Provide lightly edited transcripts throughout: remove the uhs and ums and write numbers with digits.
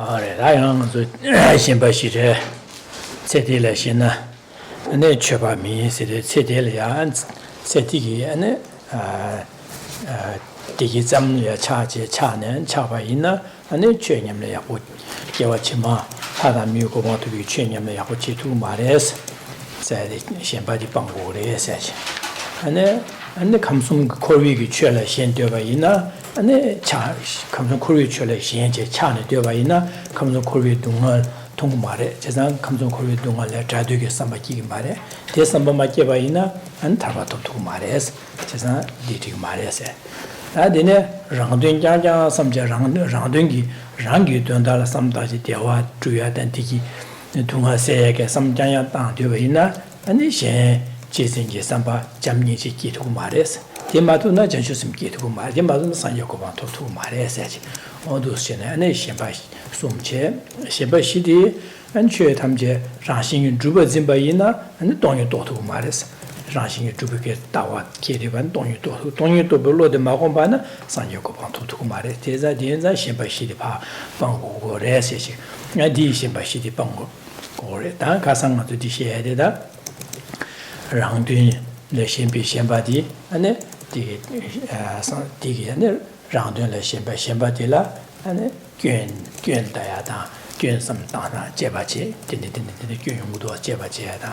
Alright, I am the Shimbashi, Setila Shina, and then Chapa me, Setilia, and Setiki, and Digizam, Charge, Chana, and Chapaina, and then Chenium Leaput, Yawachima, Hadamuko want to be Chenium Leapuchi to Mares, said Shimbadi Bango, said. And then comes some Kori Chela Shendovaina. And then comes on Korea Chile, Shenje, China, Devaina, comes on Korea Dunga, Tongmare, Jazan comes on Korea Dunga, Traduke Sambaki Mare, Desamba Makevaina, and Tabato Mares, Jazan, Ditic Mares. Adine, Randun Jaja, some Randungi, Rangi, Dundala, some Daji Dewa, Druya, Dantiki, Tunga Seke, some Jaya, Devaina, and the Shen, Jason Samba, Jamni, Kitu Mares. Dematuna Janshusum Kitu Mar, Dematuna San Yakoban to Mare Sech, all those generation by Sumche, Shebashidi, and Chetamje, Rashing Juba Zimbaina, and Donny Dotu Mares, Rashing Jubicate Tawa, Kirivan, Donny to below the Magombana, San Yakoban to Mare, Teza, Dienza, Shebashidi Pa, Bango, Resech, and D. Shebashidi Bango, or Tankasanga to Disha, Rangdun, the Shimpi Shembadi, and Digi and Randun la Shemba Shembadilla and Gun Dayada, Gun some Dana, Jebachi, didn't Gun Mudo Jebachiada,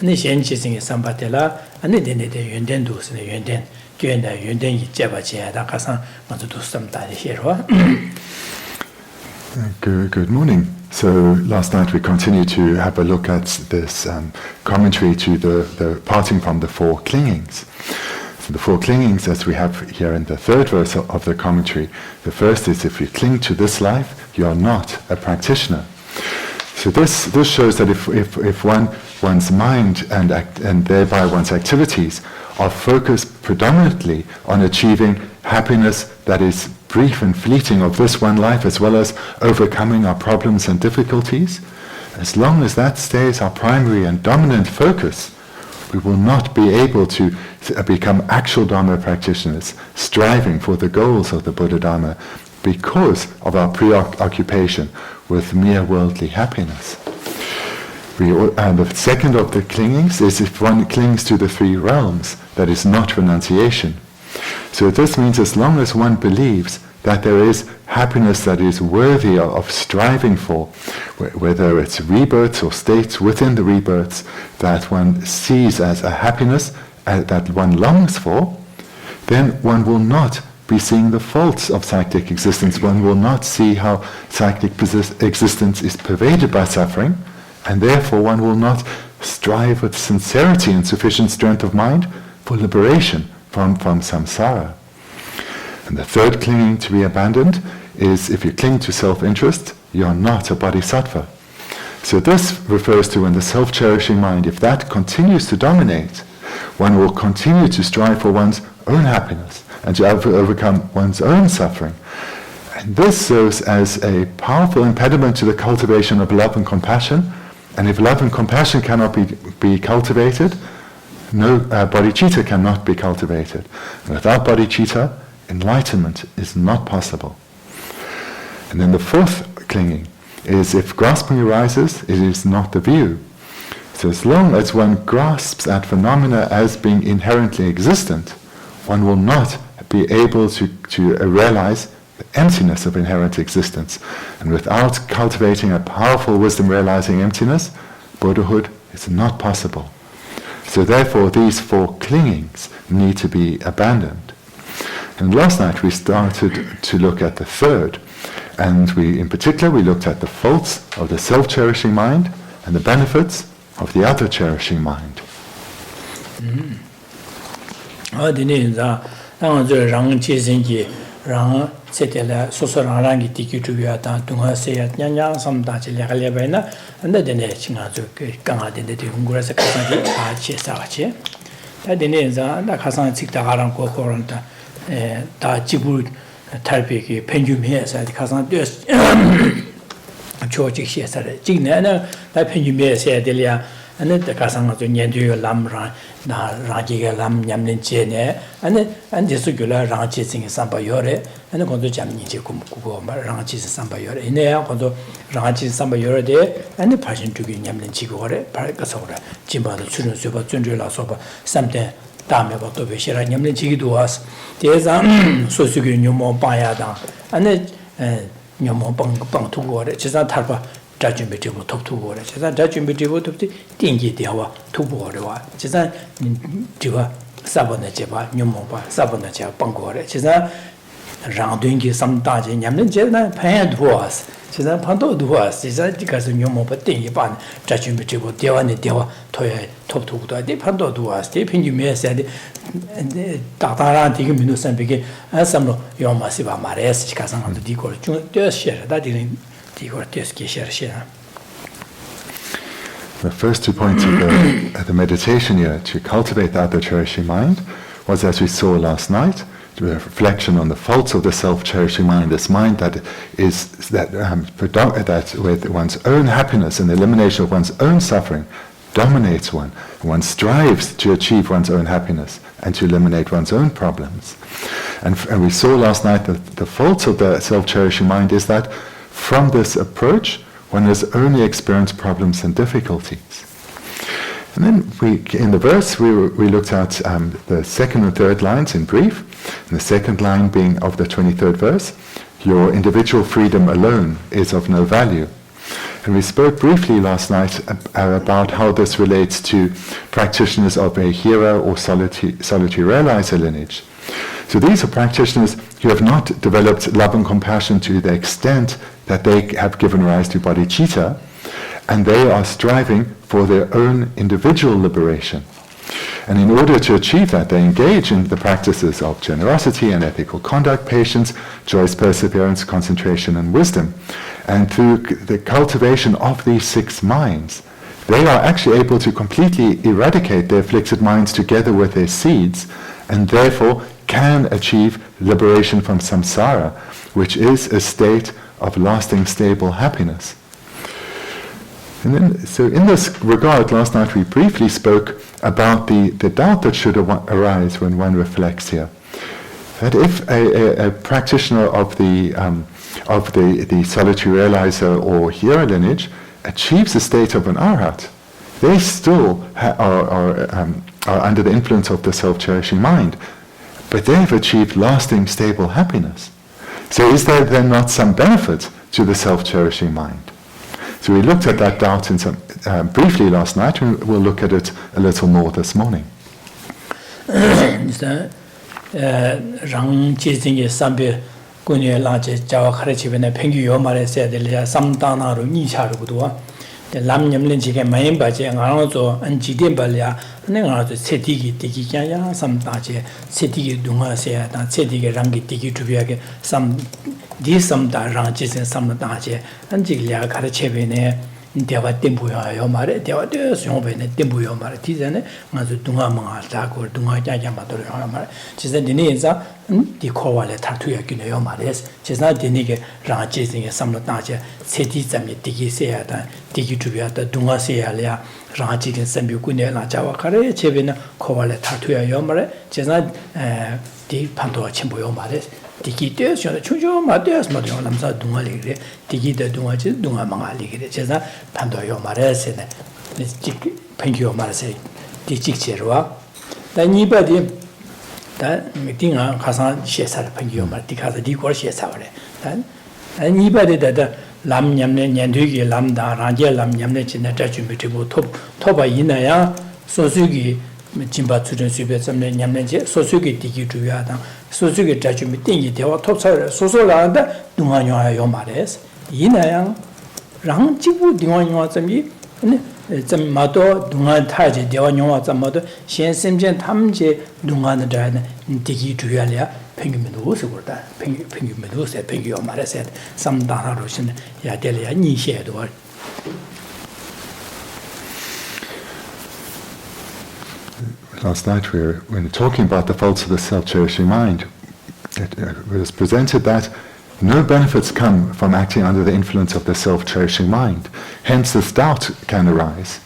and the Shen chasing Sambatella, and then the Yundendus and the Yunden, Gun the Yunden Jebachiada, Casan, want to do some time here. Good morning. So last night we continued to have a look at this commentary to the parting from the Four Clingings. So the Four Clingings, as we have here in the third verse of the commentary, the first is, if you cling to this life, you are not a practitioner. So this shows that if one's mind and thereby one's activities are focused predominantly on achieving happiness that is brief and fleeting of this one life, as well as overcoming our problems and difficulties, as long as that stays our primary and dominant focus, we will not be able to become actual Dharma practitioners, striving for the goals of the Buddha Dharma, because of our preoccupation with mere worldly happiness. The second of the clingings is if one clings to the three realms, that is not renunciation. So this means as long as one believes that there is happiness that is worthy of striving for, whether it's rebirths or states within the rebirths that one sees as a happiness that one longs for, then one will not be seeing the faults of cyclic existence. One will not see how cyclic existence is pervaded by suffering, and therefore one will not strive with sincerity and sufficient strength of mind for liberation from samsara. And the third clinging to be abandoned is if you cling to self-interest, you are not a bodhisattva. So this refers to when the self-cherishing mind, if that continues to dominate, one will continue to strive for one's own happiness and to overcome one's own suffering. And this serves as a powerful impediment to the cultivation of love and compassion. And if love and compassion cannot be cultivated, no bodhicitta cannot be cultivated. And without bodhicitta, enlightenment is not possible. And then the fourth clinging is if grasping arises, it is not the view. So as long as one grasps at phenomena as being inherently existent, one will not be able to realize the emptiness of inherent existence. And without cultivating a powerful wisdom realizing emptiness, Buddhahood is not possible. So therefore these four clingings need to be abandoned. And last night we started to look at the third, and in particular we looked at the faults of the self-cherishing mind and the benefits of the other cherishing mind. Setela Sosorangi Tiki Tuviata, Tunga Sayat Nyanya, some Dachi Legalebena, and the Denechina Ganga de Hungras Chesache. That the names are the Kasan Siktaran Kokoranta, Da Jibut, Tarpiki, Pendulum here, said Kasan Dust George Chesare, Jignana, that Pendulum said Delia, and then the Kasanga to Nyandu Lam Ragiga Lam Yamlin Jene, and the circular Ranchis in Sambayore, and the Kondo Jamini Kugo, Ranchis Sambayore, in there, Kondo Ranchis Sambayore there, and the Persian to Yamlin Chigore, Paracasora, Jimba, the children super Tundra Soba, something. Dame about to be sharing Yamlin Chigi to us. There's a Sosugi Numo Bayada, and then Numo Bang to water, Chesa Tarpa, judging between top to water, Chesa judging between the dingy Diawa to water, Chesa Diva Sabana Jeva, Numoba, Sabana Jeva, Bangore, Chesa rounding some dodging Yamlin Jena, Pan was. Chesa Pando to us, is that because Numo but dingy ban, judging between Diva and Diva toy. Top to the Pando to us, the opinion may said, Tataran taking Minus and begin, and some of your massive Mares, Casan on the decor, just share that didn't decor just share. The first 2 points of the meditation here to cultivate the other cherishing mind was, as we saw last night, the reflection on the faults of the self-cherishing mind, this mind that is that with one's own happiness and the elimination of one's own suffering dominates one. One strives to achieve one's own happiness and to eliminate one's own problems. And we saw last night that the faults of the self-cherishing mind is that from this approach, one has only experienced problems and difficulties. And then in the verse, we looked at the second and third lines in brief. And the second line being of the 23rd verse, your individual freedom alone is of no value. And we spoke briefly last night about how this relates to practitioners of a hero or solitary realizer lineage. So these are practitioners who have not developed love and compassion to the extent that they have given rise to bodhicitta, and they are striving for their own individual liberation. And in order to achieve that, they engage in the practices of generosity and ethical conduct, patience, choice, perseverance, concentration, and wisdom. And through the cultivation of these 6 minds, they are actually able to completely eradicate their afflicted minds together with their seeds, and therefore can achieve liberation from samsara, which is a state of lasting, stable happiness. And then, so in this regard, last night we briefly spoke about the doubt that should arise when one reflects here. That if a practitioner of the solitary realizer or hero lineage achieves the state of an arhat, they still are under the influence of the self-cherishing mind, but they've achieved lasting, stable happiness. So is there then not some benefit to the self-cherishing mind? So we looked at that doubt in briefly last night, and we'll look at it a little more this morning. Dewa Timbuya Yomare, Dewa Yomane, Timbuya Mare, Tizane, Mazu Dunga Mangata, or Dunga Yamato Yomare. She's a Dineza, the Kowale Tatuya Guneomares, she's not Denige, Ranching a Samlataja, Seti Sami, Digi Seata, Digi Tubiata, Dunga Sealia, Ranching Sambukune, Jawa Kare, Chevina, Kowale Tatuya Yomare, she's not the Pantoa Chimboyomares. Tiki Deus, Chujo, Mateus, Modion, Lamsa, Dunga Ligre, Tiki de Dunga, Dunga Manga Ligre, Chesa, Pandoyo Mares, and Penkyo Marse, Tichirua. Then anybody that meeting on Kasan, she said Penkyo Martica, the Dicor, she said. Then anybody that Lam Yamne, Yandugi, Lambda, Ranja, Lam Yamne, in the judgment Toba Inaya, Sosugi. Jimba Tsuren Super some Yamanje, Sosugi Tiki Tuyada, Sosugi judgment thingy, they were top Sosolanda, Dunga Yomares, Yinayang, Rang Chibu, Dunga Zami, Mato, Dunga Taji, Dewanyo Zamato, Shen Simjan Tamje, Dunga the Dad, Tiki Tuyalia, Pengumedusa, Pengumedusa, Pengu Mares said, some Dana Russian, Yadelia, Nisha. Last night, when we were talking about the faults of the self-cherishing mind, it was presented that no benefits come from acting under the influence of the self-cherishing mind. Hence, this doubt can arise.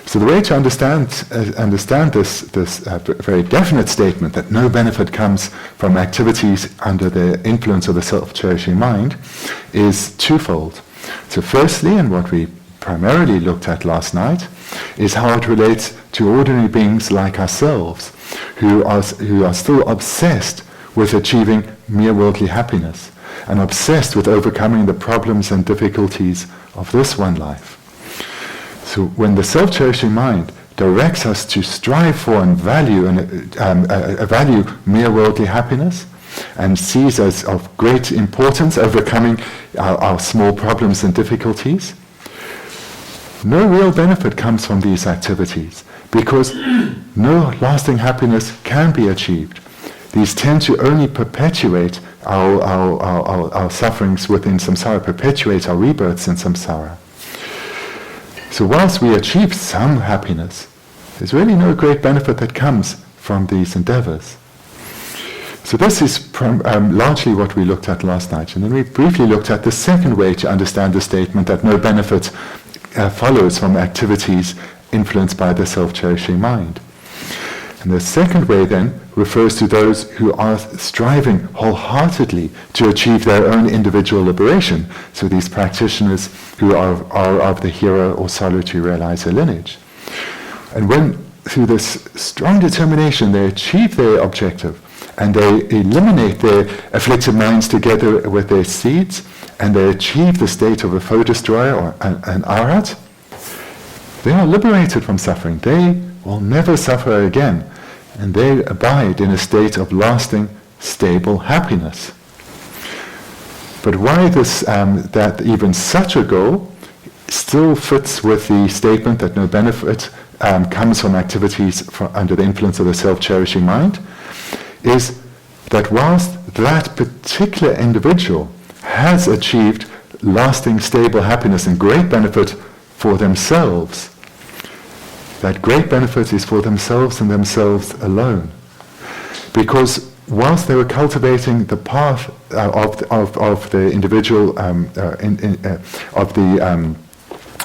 So the way to understand this very definite statement that no benefit comes from activities under the influence of the self-cherishing mind is twofold. So firstly, and what we primarily looked at last night, is how it relates to ordinary beings like ourselves, who are still obsessed with achieving mere worldly happiness, and obsessed with overcoming the problems and difficulties of this one life. So when the self-cherishing mind directs us to strive for and value mere worldly happiness, and sees as of great importance overcoming our small problems and difficulties, no real benefit comes from these activities, because no lasting happiness can be achieved. These tend to only perpetuate our sufferings within samsara, perpetuate our rebirths in samsara. So whilst we achieve some happiness, there's really no great benefit that comes from these endeavors. So this is largely what we looked at last night, and then we briefly looked at the second way to understand the statement that no benefit follows from activities influenced by the self-cherishing mind. And the second way then refers to those who are striving wholeheartedly to achieve their own individual liberation. So these practitioners who are of the hero or solitary realizer lineage. And when through this strong determination they achieve their objective, and they eliminate their afflicted minds together with their seeds, and they achieve the state of a foe destroyer or an arhat, they are liberated from suffering. They will never suffer again, and they abide in a state of lasting, stable happiness. But why that even such a goal still fits with the statement that no benefit comes from activities under the influence of the self-cherishing mind, is that whilst that particular individual has achieved lasting, stable happiness and great benefit for themselves, that great benefit is for themselves and themselves alone. Because whilst they were cultivating the path of the individual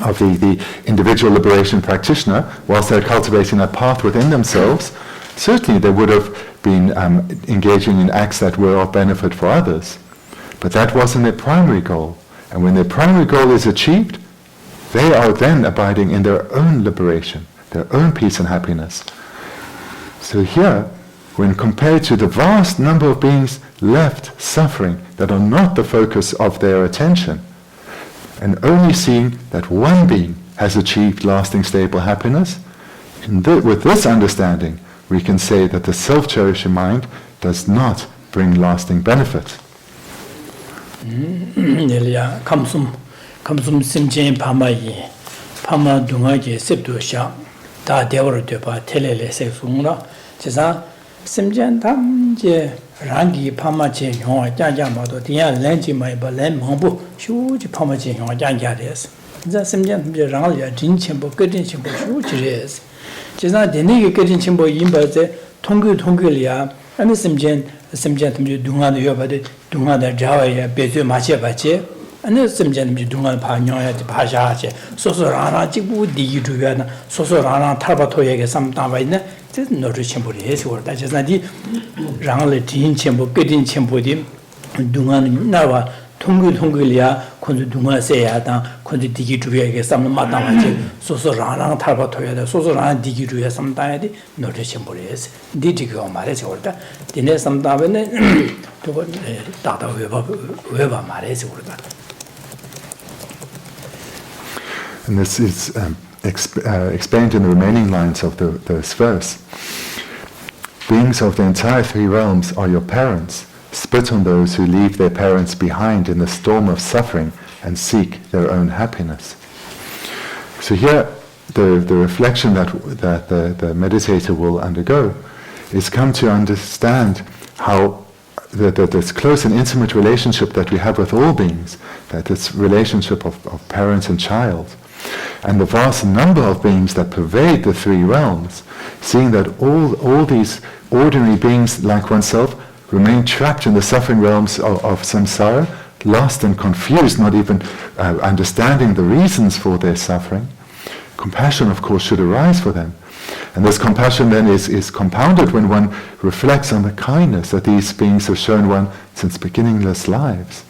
the individual liberation practitioner, whilst they're cultivating that path within themselves, certainly they would have been engaging in acts that were of benefit for others. But that wasn't their primary goal. And when their primary goal is achieved, they are then abiding in their own liberation, their own peace and happiness. So here, when compared to the vast number of beings left suffering that are not the focus of their attention, and only seeing that one being has achieved lasting, stable happiness, with this understanding, we can say that the self-cherishing mind does not bring lasting benefit. Kamsum simchen pama yi, pama dunga je sipdu sha, da dewar deba telele se sungra, chisa simchen tam je rangi pama je yonga janja mado, diya lenji mai ba len mangbu, shu ji pama je yonga janja res. Chisa simchen tam je rang ya jin chenpo, gedin chenpo shu ji res. Chisa deni ge gedin chenpo yinba ze, tonggu liya, ane simchen tam je dunga de yoba de, dunga de jawa ya bezu ma che ba che, ane simchen tam je dunga pa nyoya de pa sha che, soso rana jibu digi juya na, soso rana tarpa toya ge samtamba ina, zi noru chenpo re esi warda. Chisa di rang le jin chenpo, gedin chenpo di, dunga narwa, tonggu liya, kunzu dunga se ya tang, kunzu digi juya ge samtamba matamba che, soso rana tarpa toya da, soso rana digi juya samtamba di, noru chenpo re esi. Di digi o ma re esi warda. Dine samtamba ne, dada weba ma re esi warda. And this is explained in the remaining lines of this verse. Beings of the entire three realms are your parents. Spit on those who leave their parents behind in the storm of suffering and seek their own happiness. So here, the reflection that the meditator will undergo is come to understand how this close and intimate relationship that we have with all beings, that this relationship of parent and child, and the vast number of beings that pervade the three realms, seeing that all these ordinary beings like oneself remain trapped in the suffering realms of samsara, lost and confused, not even understanding the reasons for their suffering, compassion, of course, should arise for them. And this compassion then is compounded when one reflects on the kindness that these beings have shown one since beginningless lives.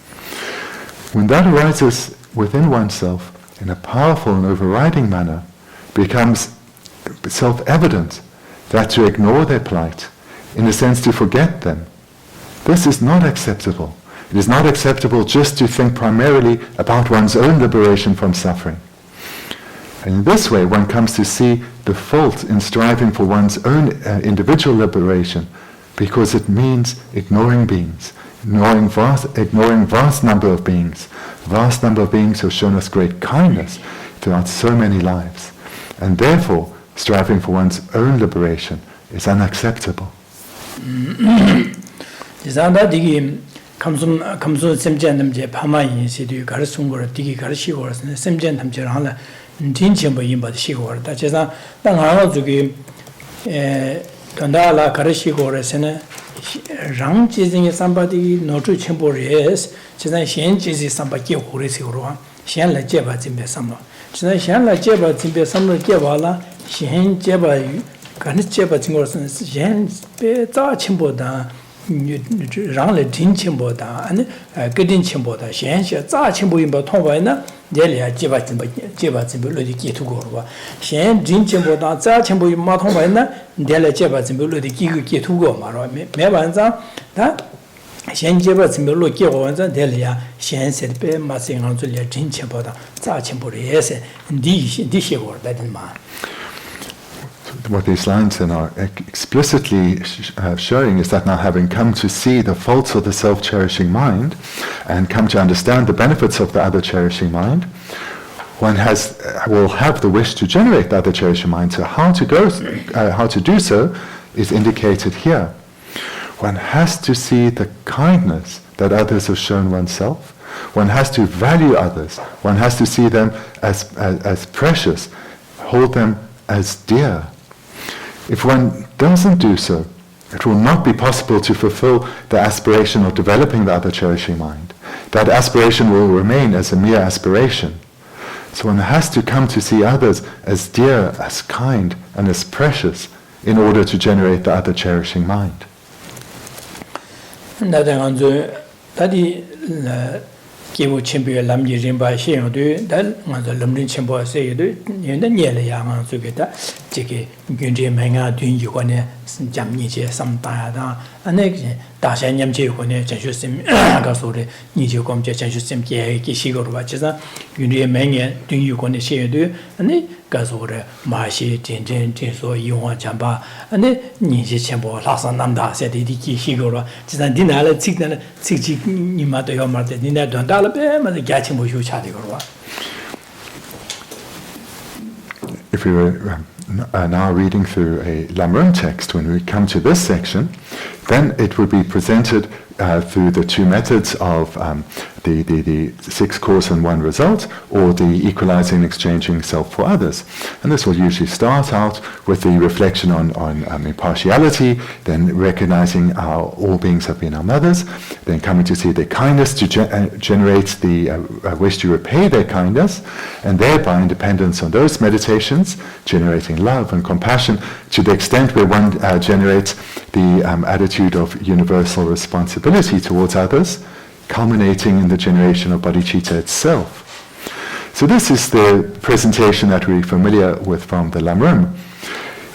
When that arises within oneself in a powerful and overriding manner, becomes self-evident that to ignore their plight, in a sense to forget them, this is not acceptable. It is not acceptable just to think primarily about one's own liberation from suffering. And in this way, one comes to see the fault in striving for one's own individual liberation, because it means ignoring beings, ignoring vast number of beings who have shown us great kindness throughout so many lives. And therefore, striving for one's own liberation is unacceptable. 감수 셈전담제 파마인 시디 가르sun 거를 디기 가르시고 그래서 셈전담제를 하나 진전부 임바도 시고 그랬다. 제가 당하고 저기 단다라 가르시고 그래서는 랑지징의 삼바디 노주 첨보리에서 제가 현지지 삼바기 고르시고로 현라 제바 진배 삼로 제가 현라 제바 진배 삼로 제바라 현 제바 간이 제바 진거는 현배 자 첨보다 랑래 진침보다 아니 그딘 침보다 현시 자 침보인바 통과이나 내려야 제바진별로디 기투고로 현 진침보다 자 침보인 마 통과이나 내려 제바진별로디 기투고 말어 매반자 다 현제바진별로 기고원자 내려야 현세베 마생한줄려 진침보다 자 침보리에서 디시고 받은마. What these lines then are explicitly showing is that now, having come to see the faults of the self-cherishing mind and come to understand the benefits of the other-cherishing mind, one will have the wish to generate the other-cherishing mind. So how to do so is indicated here. One has to see the kindness that others have shown oneself. One has to value others. One has to see them as precious, hold them as dear. If one doesn't do so, it will not be possible to fulfill the aspiration of developing the other-cherishing mind. That aspiration will remain as a mere aspiration. So one has to come to see others as dear, as kind, and as precious in order to generate the other-cherishing mind. 기부 첨부에 남지 림바 시행도 달 먼저 lâm 첨부 세도 연대 년에 양한 속에다 저게 군제 맹아 둔유관에 잠니제 삼다야다 안에 다시 냠제관에 전수심 가서래 니제 검제 전수심 계획이 시거로 받쳐서 군제 맹에 둔유관에 시행도 안에 가서래 마시 진진 진소 이용한 잠바 안에 니제 첨부 라산 남다 세디기 시거로 지난 디나를 찍는 찍지 니마도 요마데 니나 돈다 If we were now reading through a Lamrim text, when we come to this section, then it would be presented through the two methods of the 6 cause and 1 result, or the equalizing and exchanging self for others. And this will usually start out with the reflection on impartiality, then recognizing how all beings have been our mothers, then coming to see their kindness to generate the wish to repay their kindness, and thereby, in dependence on those meditations, generating love and compassion to the extent where one generates the attitude of universal responsibility towards others, culminating in the generation of bodhicitta itself. So this is the presentation that we're familiar with from the Lamrim.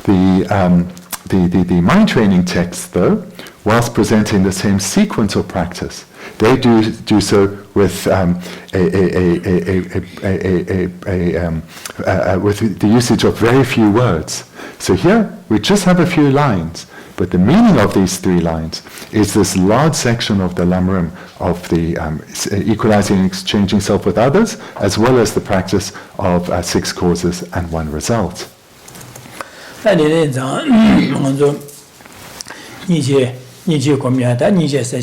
The mind training texts, though, whilst presenting the same sequence of practice, they do so with with the usage of very few words. So here we just have a few lines, but the meaning of these 3 lines is this large section of the Lamrim of the equalizing and exchanging self with others, as well as the practice of 6 causes and 1 result. 니제 고미하다 니제서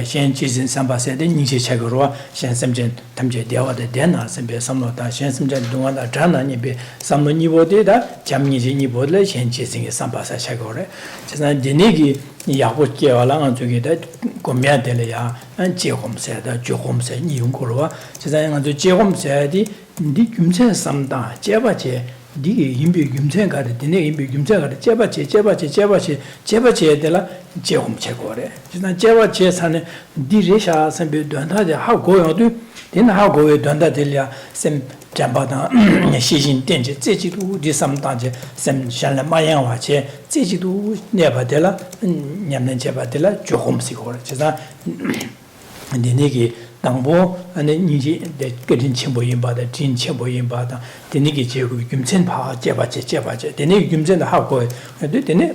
현 지진 삼바세데 니제 책으로 현섬전 탐제 대화데 되나 선배 삼로다 현섬전 동안다 자나니베 삼로 니보데다 잠니제 니보들 현 지진의 삼바사 책으로 제가 디니기 야고께 와랑 저기다 고미하데려야 안 제홈세다 조홈세 니용고로 제가 저 제홈세디 니 김체 삼다 제바제 니 임비 김체 가르 디네 임비 김체 가르 제바제 되라 제홈 제고래 지난 제바제 사는 디레샤 선비 돈다데 하고요도 딘 하고요 돈다 들려 셈 잠바다 시신 된제 제지도 디삼다제 셈 샬라 마양와제 제지도 내바들라 냠는 제바들라 조홈시고래 지난 디네기 당보 안에 니지 그린 첨보인바다 진 첨보인바다 되니게 제고 김천 파 제바제 되니 김천 하고 되니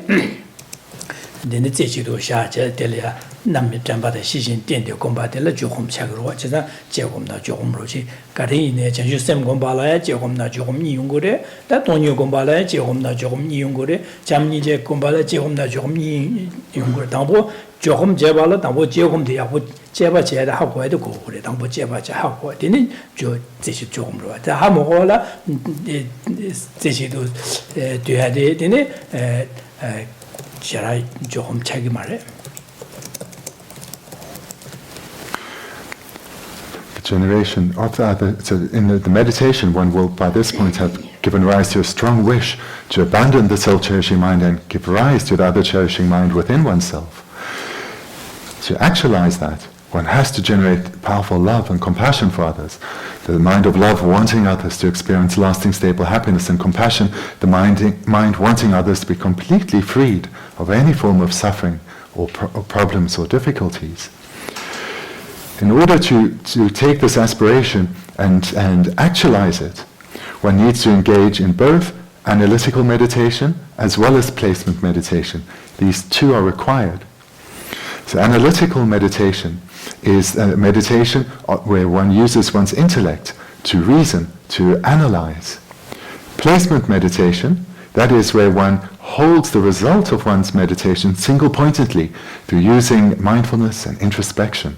제지도 샤제 될야 남미 잠바다 시신 된데 공바들 조금 차그로 제가 제공나 조금으로지 가리네 전주 셈 공바라야 제공나 조금 이용거래 다 돈이 공바라야 제공나 조금 이용거래 잠니제 공바라 제공나 조금 이용거래 당보 조금 제발로 당보 제공 돼야고 제바제다 하고 해도 고래 당보 제바제 하고 되는 저 제시 조금으로 다 하모고라 제시도 돼야 되네 제가 조금 차기 말해 generation of the other. So in the meditation, one will by this point have given rise to a strong wish to abandon the self-cherishing mind and give rise to the other cherishing mind within oneself. To actualize that, one has to generate powerful love and compassion for others. The mind of love wanting others to experience lasting stable happiness, and compassion, the mind wanting others to be completely freed of any form of suffering or problems or difficulties. In order to take this aspiration and actualize it, one needs to engage in both analytical meditation as well as placement meditation. These two are required. So analytical meditation is a meditation where one uses one's intellect to reason, to analyze. Placement meditation, that is where one holds the result of one's meditation single-pointedly through using mindfulness and introspection.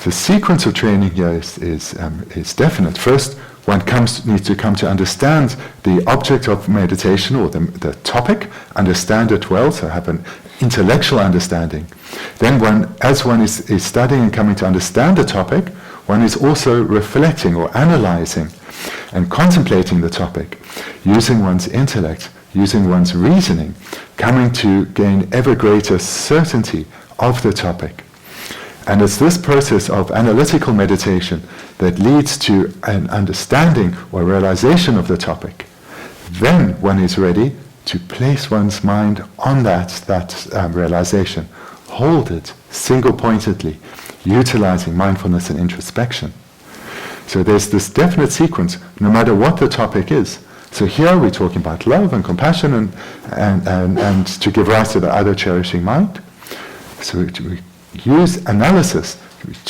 The sequence of training here is definite. First, one needs to come to understand the object of meditation or the topic, understand it well, so have an intellectual understanding. Then as one is studying and coming to understand the topic, one is also reflecting or analyzing and contemplating the topic, using one's intellect, using one's reasoning, coming to gain ever greater certainty of the topic. And it's this process of analytical meditation that leads to an understanding or realization of the topic. Then one is ready to place one's mind on that realization, hold it single-pointedly, utilizing mindfulness and introspection. So there's this definite sequence, no matter what the topic is. So here we're talking about love and compassion and to give rise to the other cherishing mind. So we use analysis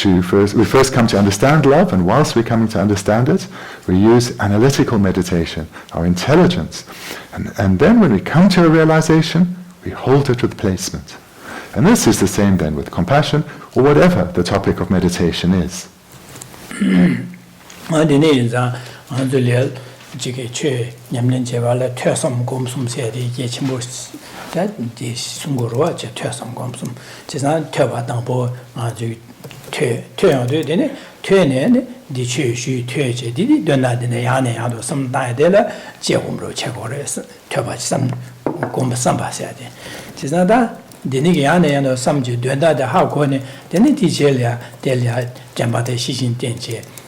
we first come to understand love, and whilst we're coming to understand it, we use analytical meditation, our intelligence. And then when we come to a realization, we hold it with placement. And this is the same then with compassion, or whatever the topic of meditation is.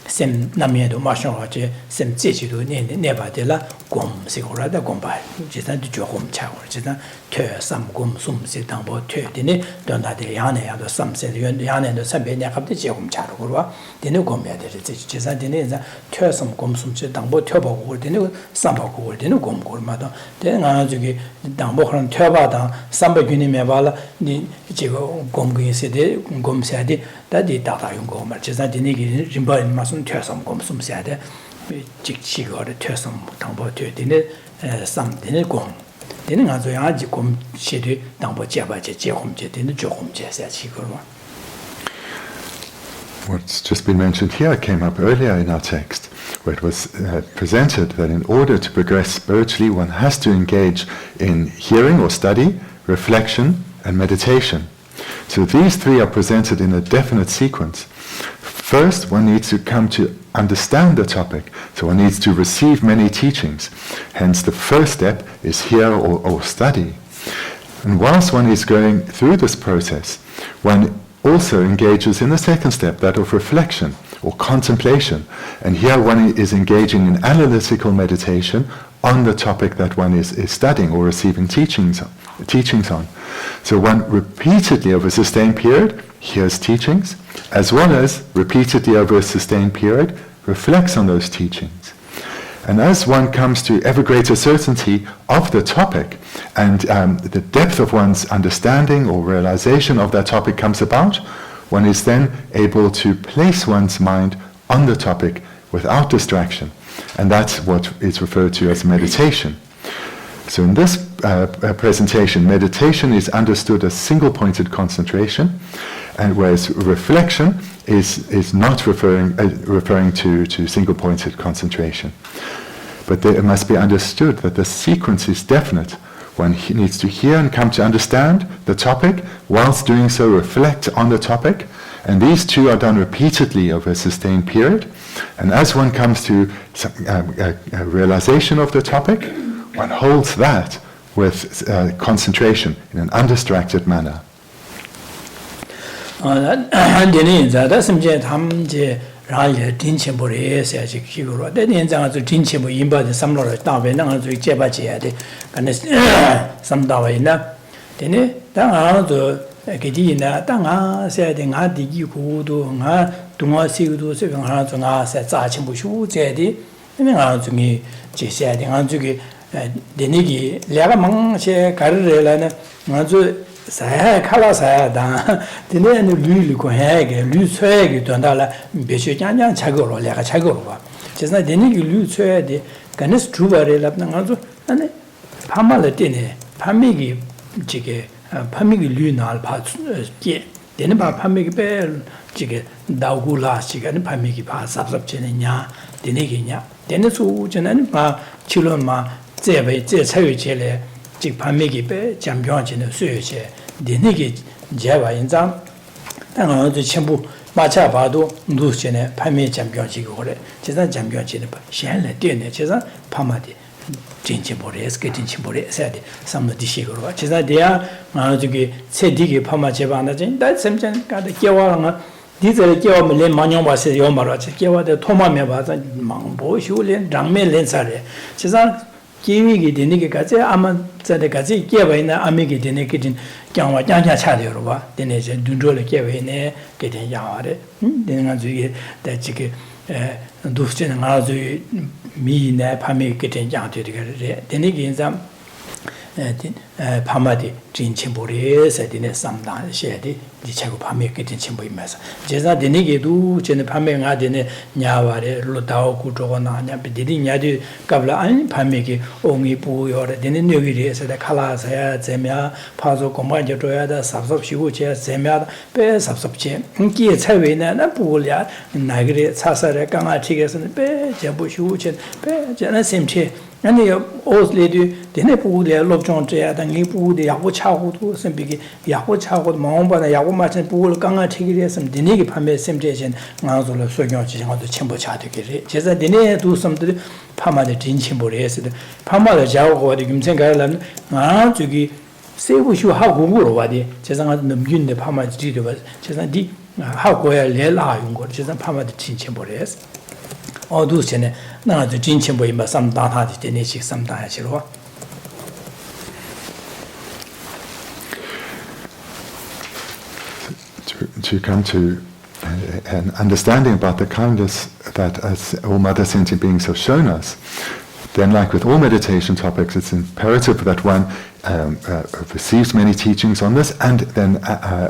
sem namiedo mashoje sem jejido neba de la gom sigura da gomba jisan de jogom chawo jisan te sam gom sum se dangbo te de ne donda de yane ya do sam se yane de sambe ne khab de jogom charo gorwa de ne gom ya de jisan de ne te sam gom sum se dangbo te ba go de ne sam ba go de ne gom gor ma da de nga jugi dangbo khran te ba da sam ba gyuni me ba la ni jigo gom gi se de gom se de da di da da yung gom ma jisan de ne gi rimba ma 퇴섬 검숨 세대 직치거를 퇴섬 당보 되는 삼되는 공 되는 아주 아직 공 시대 당보 제바제 제홈제 되는 조홈제 세치거로. What's just been mentioned here came up earlier in our text, where it was presented that in order to progress spiritually, one has to engage in hearing or study, reflection, and meditation. So these three are presented in a definite sequence. first one needs to come to understand the topic. So one needs to receive many teachings. Hence the first step is hear or study. And whilst one is going through this process, one also engages in the second step, that of reflection or contemplation. And here one is engaging in analytical meditation on the topic that one is studying or receiving teachings on. So one repeatedly over a sustained period hears teachings, as well as repeatedly over a sustained period reflects on those teachings. And as one comes to ever greater certainty of the topic, and the depth of one's understanding or realization of that topic comes about, one is then able to place one's mind on the topic without distraction. And that's what is referred to as meditation. So in this presentation, meditation is understood as single-pointed concentration, and whereas reflection is not referring to single-pointed concentration. But it must be understood that the sequence is definite. One needs to hear and come to understand the topic, whilst doing so reflect on the topic, and these two are done repeatedly over a sustained period. And as one comes to a realization of the topic, one holds that with concentration in an undistracted manner. rāya dīnchī mbōrē sā chī kī kūrwa. Dā dīn zāngā tsū dīnchī mbō yīmbā dī samlō rā tāwē nā ngā tsū jē bā chī yā dī kā nā sam tāwē yī nā. Dī nī, dā ngā tsū kī dī yī nā, dā ngā sā dī ngā dī kī kū dū, ngā dū ngā sī kū dū sā kā ngā tsū ngā sā tsā chī mbō shū chē dī, dī ngā tsū ngī chī sā dī, ngā tsū kī dī nī kī lā kā māng chē kā rī rī lā nā, ngā tsū 사야 칼라사야다 되네 류리고 해게 류쇠게 된다라 배셔 짱짱 차거로 내가 차거로 봐 제가 되네 류쇠야 돼 간스 주바래랍나 가서 아니 파말에 되네 파미기 지게 파미기 류날 봐게 되네 봐 파미기 배 지게 다우굴라 시간에 파미기 봐 삽삽체냐 되네게냐 되네 수전에는 봐 치료마 제베 제 차유제래 즉 판매기 배 장병진의 수요체 니네기 제와 인장 당어도 전부 맞아 봐도 누스전에 판매 장병지고 그래 제가 장병지는 봐 현래 되네 제가 파마디 진짜 모르겠어 진짜 모르겠어 삼도 시고로 제가 대야 저기 세디기 파마 제반다진 다 sem전 가다 깨와랑 디저를 깨우면 내 만용 봐서 요 말하지 깨와도 토마면 봐서 망보 휴련 장면 렌사래 제가 기위기 되는 게 같이 아마 저때 같이 깨봐이나 아메기 되는 게 경화 짱짱 차려로 봐. 되네 이제 눈조를 깨봐이네 게된 야와래. 되는 건 저기 다 지금 두스는 아주 미네 밤에 게된 양들이 그래. 되는 게 인상 파마디 진침보리에서 되네 삼단 셰디 디체고 밤에 게된 침보이면서 제가 되네게도 전에 밤에 가되네 냐와래 로다오 구조거나 냐 비디디 냐디 갑라 아니 밤에게 옹이 부여래 되는 여기에서 칼라사야 제며 파조 공부하려 줘야다 삽섭시고 제 제며 배 삽섭체 인기에 차외나 나 부울야 나그리 차사래 강아치게서는 배 제부시고 배 저는 셈체 아니 오슬레디 되네 부울야 롭종 줘야다 이 부울야 야고 차고도 셈비기 야고 차고도 마음바나 야고 마찬 부울 강아치게 했으면 되네게 밤에 셈제신 나ዞ를 소경지 것도 첨부 차되게 제가 되네 두 섬들이 파마의 진침보를 했을 때 파마를 자고 어디 김생가를 아 저기 세부슈 하고 그러 와디 제가 넘긴데 파마 지도 제가 디 하고야 레라 용거 제가 파마의 진침보를 했어 어두 전에 나도 진침보이 뭐 삼다하디 되네식 삼다하시로 to come to an understanding about the kindness that as all Mother Sentient beings have shown us, then like with all meditation topics, it's imperative that one receives many teachings on this and then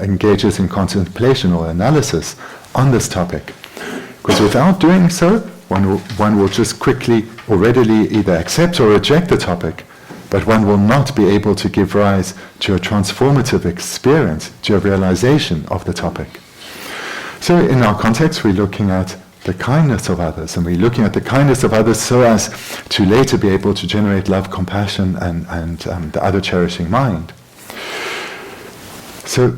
engages in contemplation or analysis on this topic. Because without doing so, one will just quickly or readily either accept or reject the topic, but one will not be able to give rise to a transformative experience, to a realization of the topic. So in our context, we're looking at the kindness of others, and we're looking at the kindness of others so as to later be able to generate love, compassion, and the other cherishing mind. So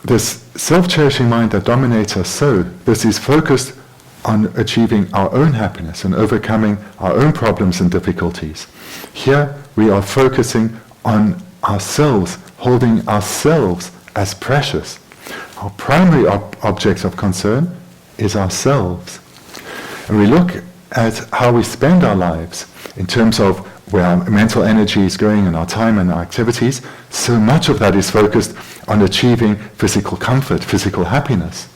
this self-cherishing mind that dominates us this is focused on achieving our own happiness and overcoming our own problems and difficulties. Here we are focusing on ourselves, holding ourselves as precious. Our primary object of concern is ourselves. And we look at how we spend our lives in terms of where our mental energy is going and our time and our activities. So much of that is focused on achieving physical comfort, physical happiness.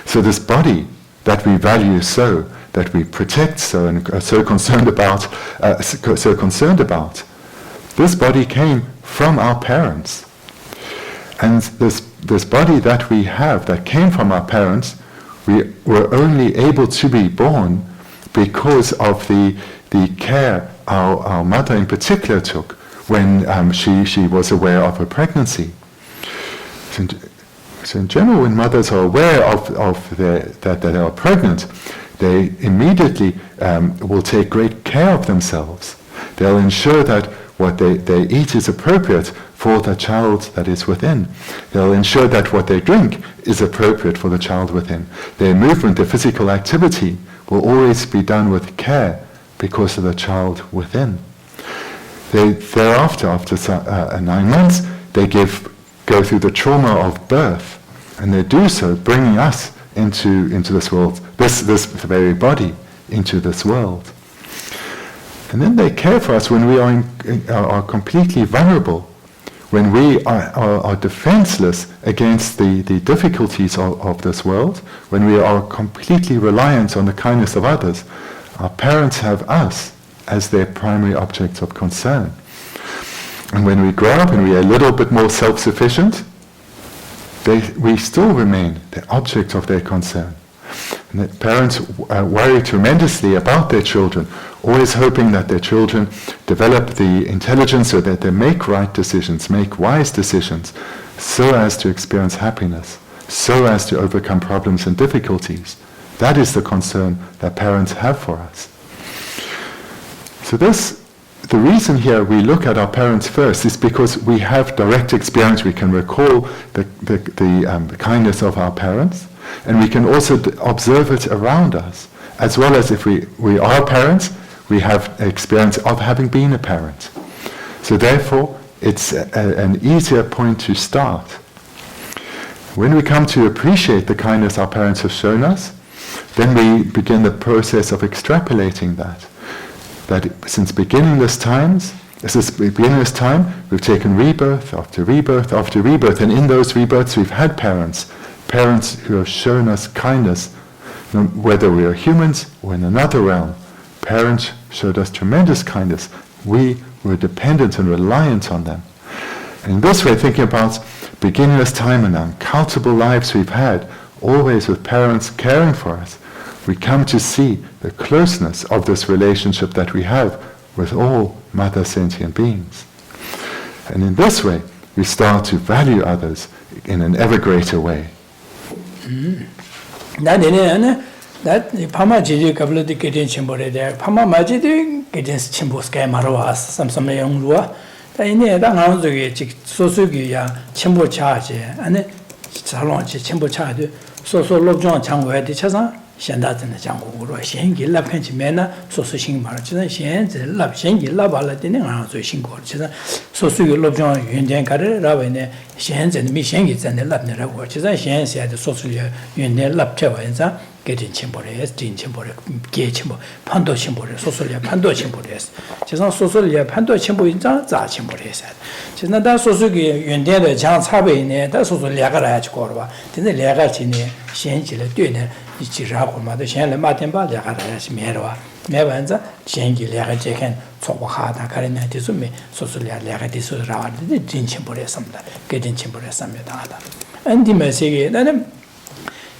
So this body that we value so, that we protect so and are so concerned about, this body came from our parents. And this body that we have, that came from our parents, we were only able to be born because of the care our mother in particular took when she was aware of her pregnancy. So in general, when mothers are aware that they are pregnant, they immediately will take great care of themselves. They'll ensure that what they eat is appropriate for the child that is within. They'll ensure that what they drink is appropriate for the child within. Their movement, their physical activity will always be done with care because of the child within. Thereafter, after 9 months, they go through the trauma of birth, and they do so bringing us into this world, this very body, into this world. And then they care for us when we are completely vulnerable, when we are defenseless against the difficulties of this world, when we are completely reliant on the kindness of others. Our parents have us as their primary object of concern. And when we grow up and we are a little bit more self-sufficient, we still remain the object of their concern. And that parents worry tremendously about their children, always hoping that their children develop the intelligence so that they make right decisions, make wise decisions, so as to experience happiness, so as to overcome problems and difficulties. That is the concern that parents have for us. So the reason here we look at our parents first is because we have direct experience. We can recall the kindness of our parents, and we can also observe it around us. As well as if we are parents, we have experience of having been a parent. So therefore, it's an easier point to start. When we come to appreciate the kindness our parents have shown us, then we begin the process of extrapolating that since beginningless time, we've taken rebirth after rebirth after rebirth, and in those rebirths we've had parents who have shown us kindness, whether we are humans or in another realm. Parents showed us tremendous kindness. We were dependent and reliant on them. And in this way, thinking about beginningless time and uncountable lives we've had, always with parents caring for us, we come to see the closeness of this relationship that we have with all mother sentient beings. And in this way, we start to value others in an ever greater way. That Pama Jiji couple the getting chimbore there, Pama Majidi getting chimbo sky marwas, some young lua, the in the Anzuki, Sosugia, Chimbo charge, and Salon Chimbo charge, so Lobsang Changway, the Chazan. 现在真的讲过了，现在拉看起面呢，说是新嘛，其实现在拉现在拉巴了的那样最辛苦了。其实说是有老讲原点搞的拉为呢，现在没现在真的拉的来过，其实现在的说是原点拉这玩意儿，给点钱不的，点钱不的，给钱不，判断钱不的，说是判断钱不的，其实说是判断钱不一张咋钱不的噻。其实那但说是给原点的讲差别呢，但说是两个来去搞了吧，但是两个钱呢，现在的对呢。 一起然后嘛，都现在马天把两个人是买了哇，买完子现在两个这看错不下，他可能呢就是没说是两个的说然后的真钱不来什么的，给真钱不来什么的的，安迪么些个，那呢，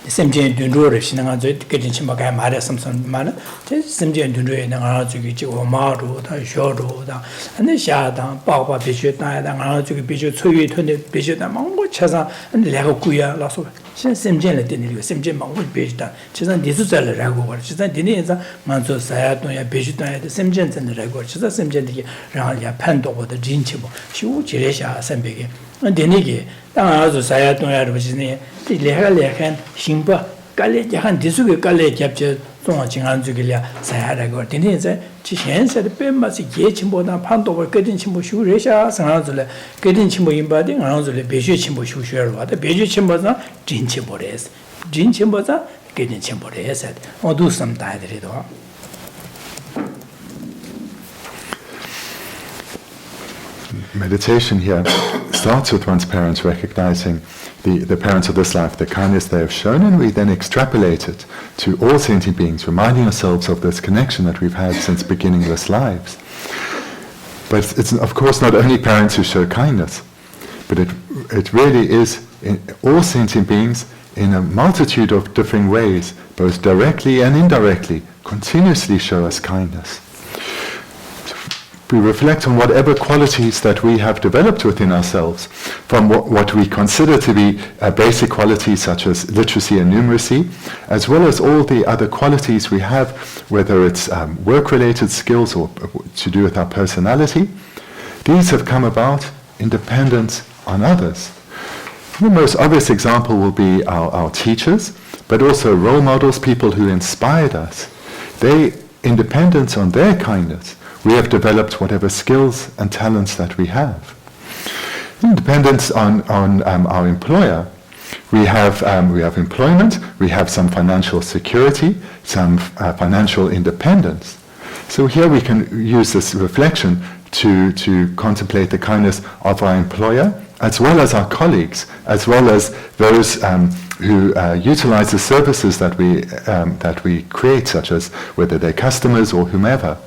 甚至炖肉的是那个最给真钱不该买的什么嘛呢？这甚至炖肉那个这个就马肉的、小肉的，那下当包必须当然那个这个必须粗鱼吞的必须的，嘛我吃上两个贵啊，老说。semjen deni semjen mangu bejda chisan disu zal rago war chisan deni za manzo saya to ya bejda ya semjen zen rago chisan semjen de ran ya pan do de jin chi bo shu jire sha sanbege deni ge dang azu saya to ya ro jine ti le kan simba kale jahan disu ge kale japje 동아 진안주길이야 사야라고 되는데 지현세의 뱀마시 예침보다 판도가 끄진 침보 슈레샤 상하줄래 끄진 침보 임바딩 안하줄래 배주 침보 슈슈를 와도 배주 침보자 진침보레스 진침보자 끄진 침보레스 어두 섬다들이도 Meditation here starts with one's parents recognizing the parents of this life, the kindness they have shown, and we then extrapolate it to all sentient beings, reminding ourselves of this connection that we've had since beginningless lives. But it's of course not only parents who show kindness, but it really is in all sentient beings in a multitude of different ways, both directly and indirectly, continuously show us kindness. We reflect on whatever qualities that we have developed within ourselves, from what we consider to be basic qualities such as literacy and numeracy, as well as all the other qualities we have, whether it's work-related skills or to do with our personality. These have come about in dependence on others. The most obvious example will be our teachers, but also role models, people who inspired us. They, in dependence on their kindness, we have developed whatever skills and talents that we have. In dependence on our employer, we have employment, we have some financial security, some financial independence. So here we can use this reflection to contemplate the kindness of our employer, as well as our colleagues, as well as those who utilize the services that we create, such as whether they're customers or whomever.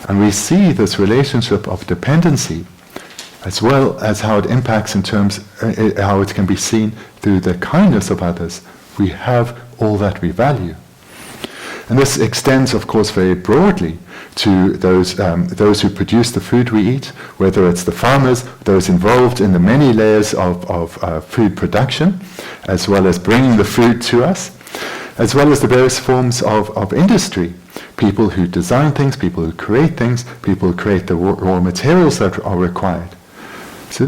And we see this relationship of dependency, as well as how it impacts in terms, how it can be seen through the kindness of others. We have all that we value. And this extends, of course, very broadly to those who produce the food we eat, whether it's the farmers, those involved in the many layers of food production, as well as bringing the food to us, as well as the various forms of industry. People who design things, people who create things, people who create the raw materials that are required. So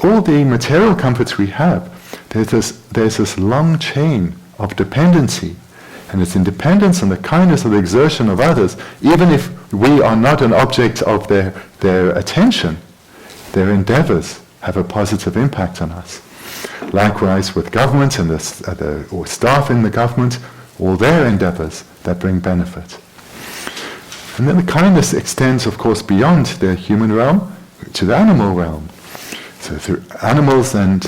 all the material comforts we have, there's this long chain of dependency, and it's in dependence on the kindness of the exertion of others, even if we are not an object of their attention, their endeavors have a positive impact on us. Likewise with government and or staff in the government, all their endeavors that bring benefit. And then the kindness extends, of course, beyond the human realm to the animal realm. So through animals and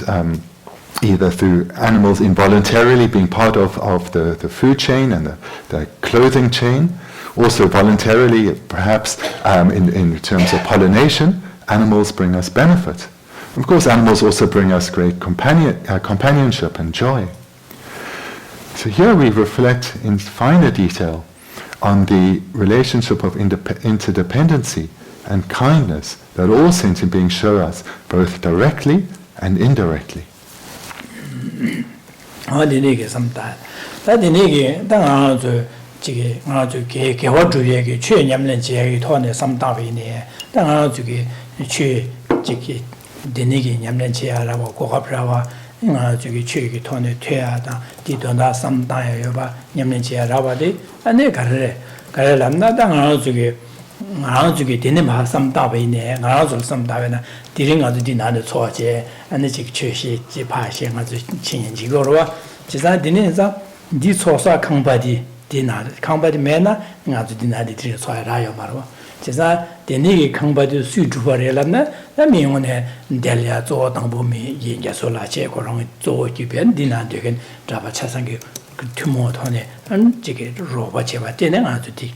either through animals involuntarily being part of the food chain and the clothing chain, also voluntarily, perhaps in terms of pollination, animals bring us benefit. Of course, animals also bring us great companionship and joy. So here we reflect in finer detail on the relationship of interdependency and kindness that all sentient beings show us, both directly and indirectly. Denigi nyamlen chia rawa kokap rawa nga jugi chugi tone tuya da di donda samdaya yoba nyamlen chia rawa de ane karre lamna da nga jugi dene ma samdaba ine nga jul samdaba na diri nga di na de choje ane jig chushi ji pa she nga ju chin ji go ro ji za dine za di chosa kangba di na kangba di mena nga ju di na di tri choya ra yo ma ro 제가 데니기 강바도 수주버래라나 나미용네 델야 조당보미 얘기해서라 제거랑 조기변 디나되긴 잡아 차상기 그 투모토네 안 지게 로바 제가 되는 아주디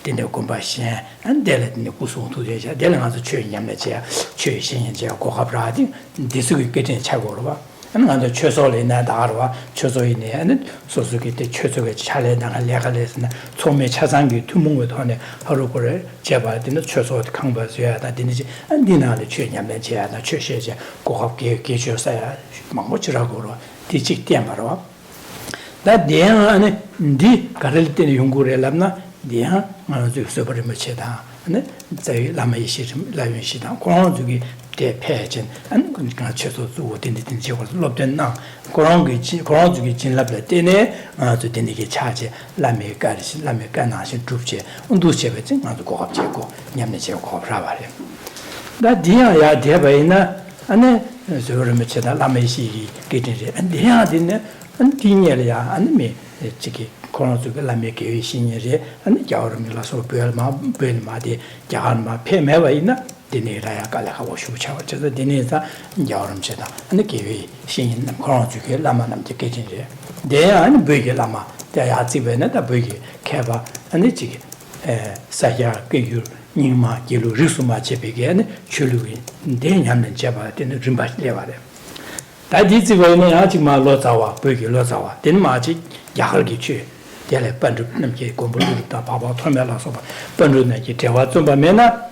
되는 공부시 안 될는 구속도 되자 되는 아주 최연염내 제 최신의 제 고합라디 디스기 깨진 차고로 봐 안가도 최소를 나다로와 최소이네 하는 소속이 때 최소에 잘 나갈 레갈에서나 처음에 차상기 투문고 돈에 하루고를 제바되는 최소 강바줘야 되는지 안디나의 최연염내 제야나 최시제 고합계 계셔서야 막모치라고로 teaching Tiamaro. That the and the Carelton Yungure Lamna, the Manazu Super Macheta, and the Lama Lavishita, Koranzugi, the pageant, and Conchato within the Lobden now. Koranzugi Chin Lablatine, to Deniki Charge, Lame Garis, Lame Ganas, and Trupche, and do Chevetin, and to go up Checo, Yamniche Pravare. That dear Yabaina, and then Zura Macheta, Lameshi getting it, and the Yardin. And Tinelia and me, Chiki, Koranzuga Lameke, Senior, and Yaurmila so Belma, de Jarma, Pemevaina, Dinera Galahawashu, the Dineza, Yaurum Cheta, and the Kiwi, Shin, Koranzuga, Lama, and the kitchen. There and Buggy Lama, the Yatsivena, the Buggy, Keva, and the Chiki, Saya, Gigu, Nima, Gilu, Rusuma Chepigan, Chulu, Danian and Jabba, in the Rimbash Levade. That is the way Najima Lozawa, Buggy Lozawa, then Maji, Yahalgi, Dele Bandu, Namki, Gombuta, Papa, Tomela, Bandu, Tewa, Mena,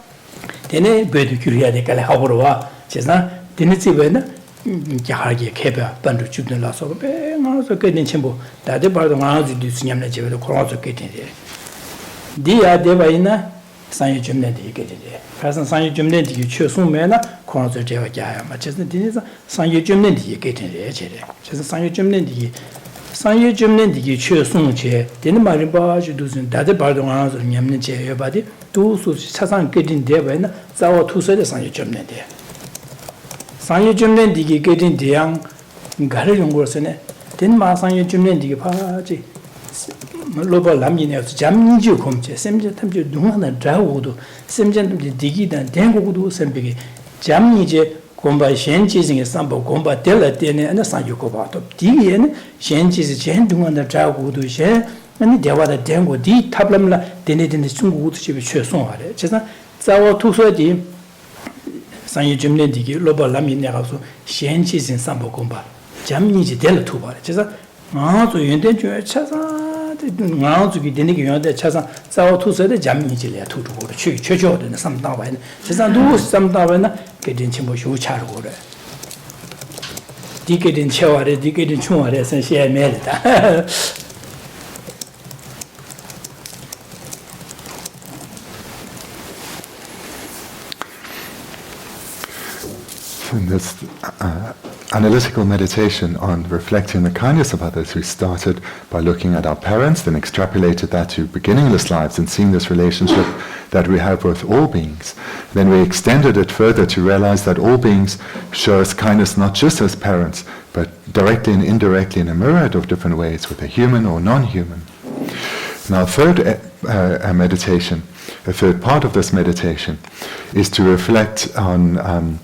then a Bedu Curia de Calahawa, Chesna, then it's even Yahalgi, Keba, Bandu, Chudin Lasso, also getting Chimbo, that the part of Mazi, the Siamna, the Cross of getting there. Dia Devaina, San Jumneti getting there. Present San Jumneti, you choose some manner, Cross of Java Jaya, much as the dinner, San Jumneti getting there. Just San Jumneti. San Jumneti, you choose some chair, then Mariba, you do that the part of Yamniche, your body, two Sasan getting there when Zawa two said San Jumneti. San Jumneti getting the young Garrion Gorsene, then Ma San Jumneti party. Loba Lamina, Jamju Comche, Semja Tamju Duna Drawudu, Semja Digida, Dangudu, Sembigi, Jamnije, Gomba Shenchis in a sample, Gomba Della Dene, and the San Yukobato, Dian, Shenchis, Jendun, the Drawudu, Shen, and the Devada Dango, D. Tablamla, Denet in the Sungu, she was sure so hard. Chesna, Zawa Tusodi, San Jumnedi, Loba Lamina, also, Shenchis in Sambo Gomba, Jamniji Della Tuba, Chesa, to Yundenju, Chasa. Now to be denigrated the Chasa, Sao to say the Jaminijilia to the church order, some Dawan. Chesa do some Dawana, getting Chimboshu Charwood. Dicket in Chaware, Dicket in Chuare, and she had made it. In this analytical meditation on reflecting the kindness of others, we started by looking at our parents, then extrapolated that to beginningless lives and seeing this relationship that we have with all beings. Then we extended it further to realize that all beings show us kindness not just as parents, but directly and indirectly in a myriad of different ways, with a human or non-human. Now, third meditation, the third part of this meditation, is to reflect on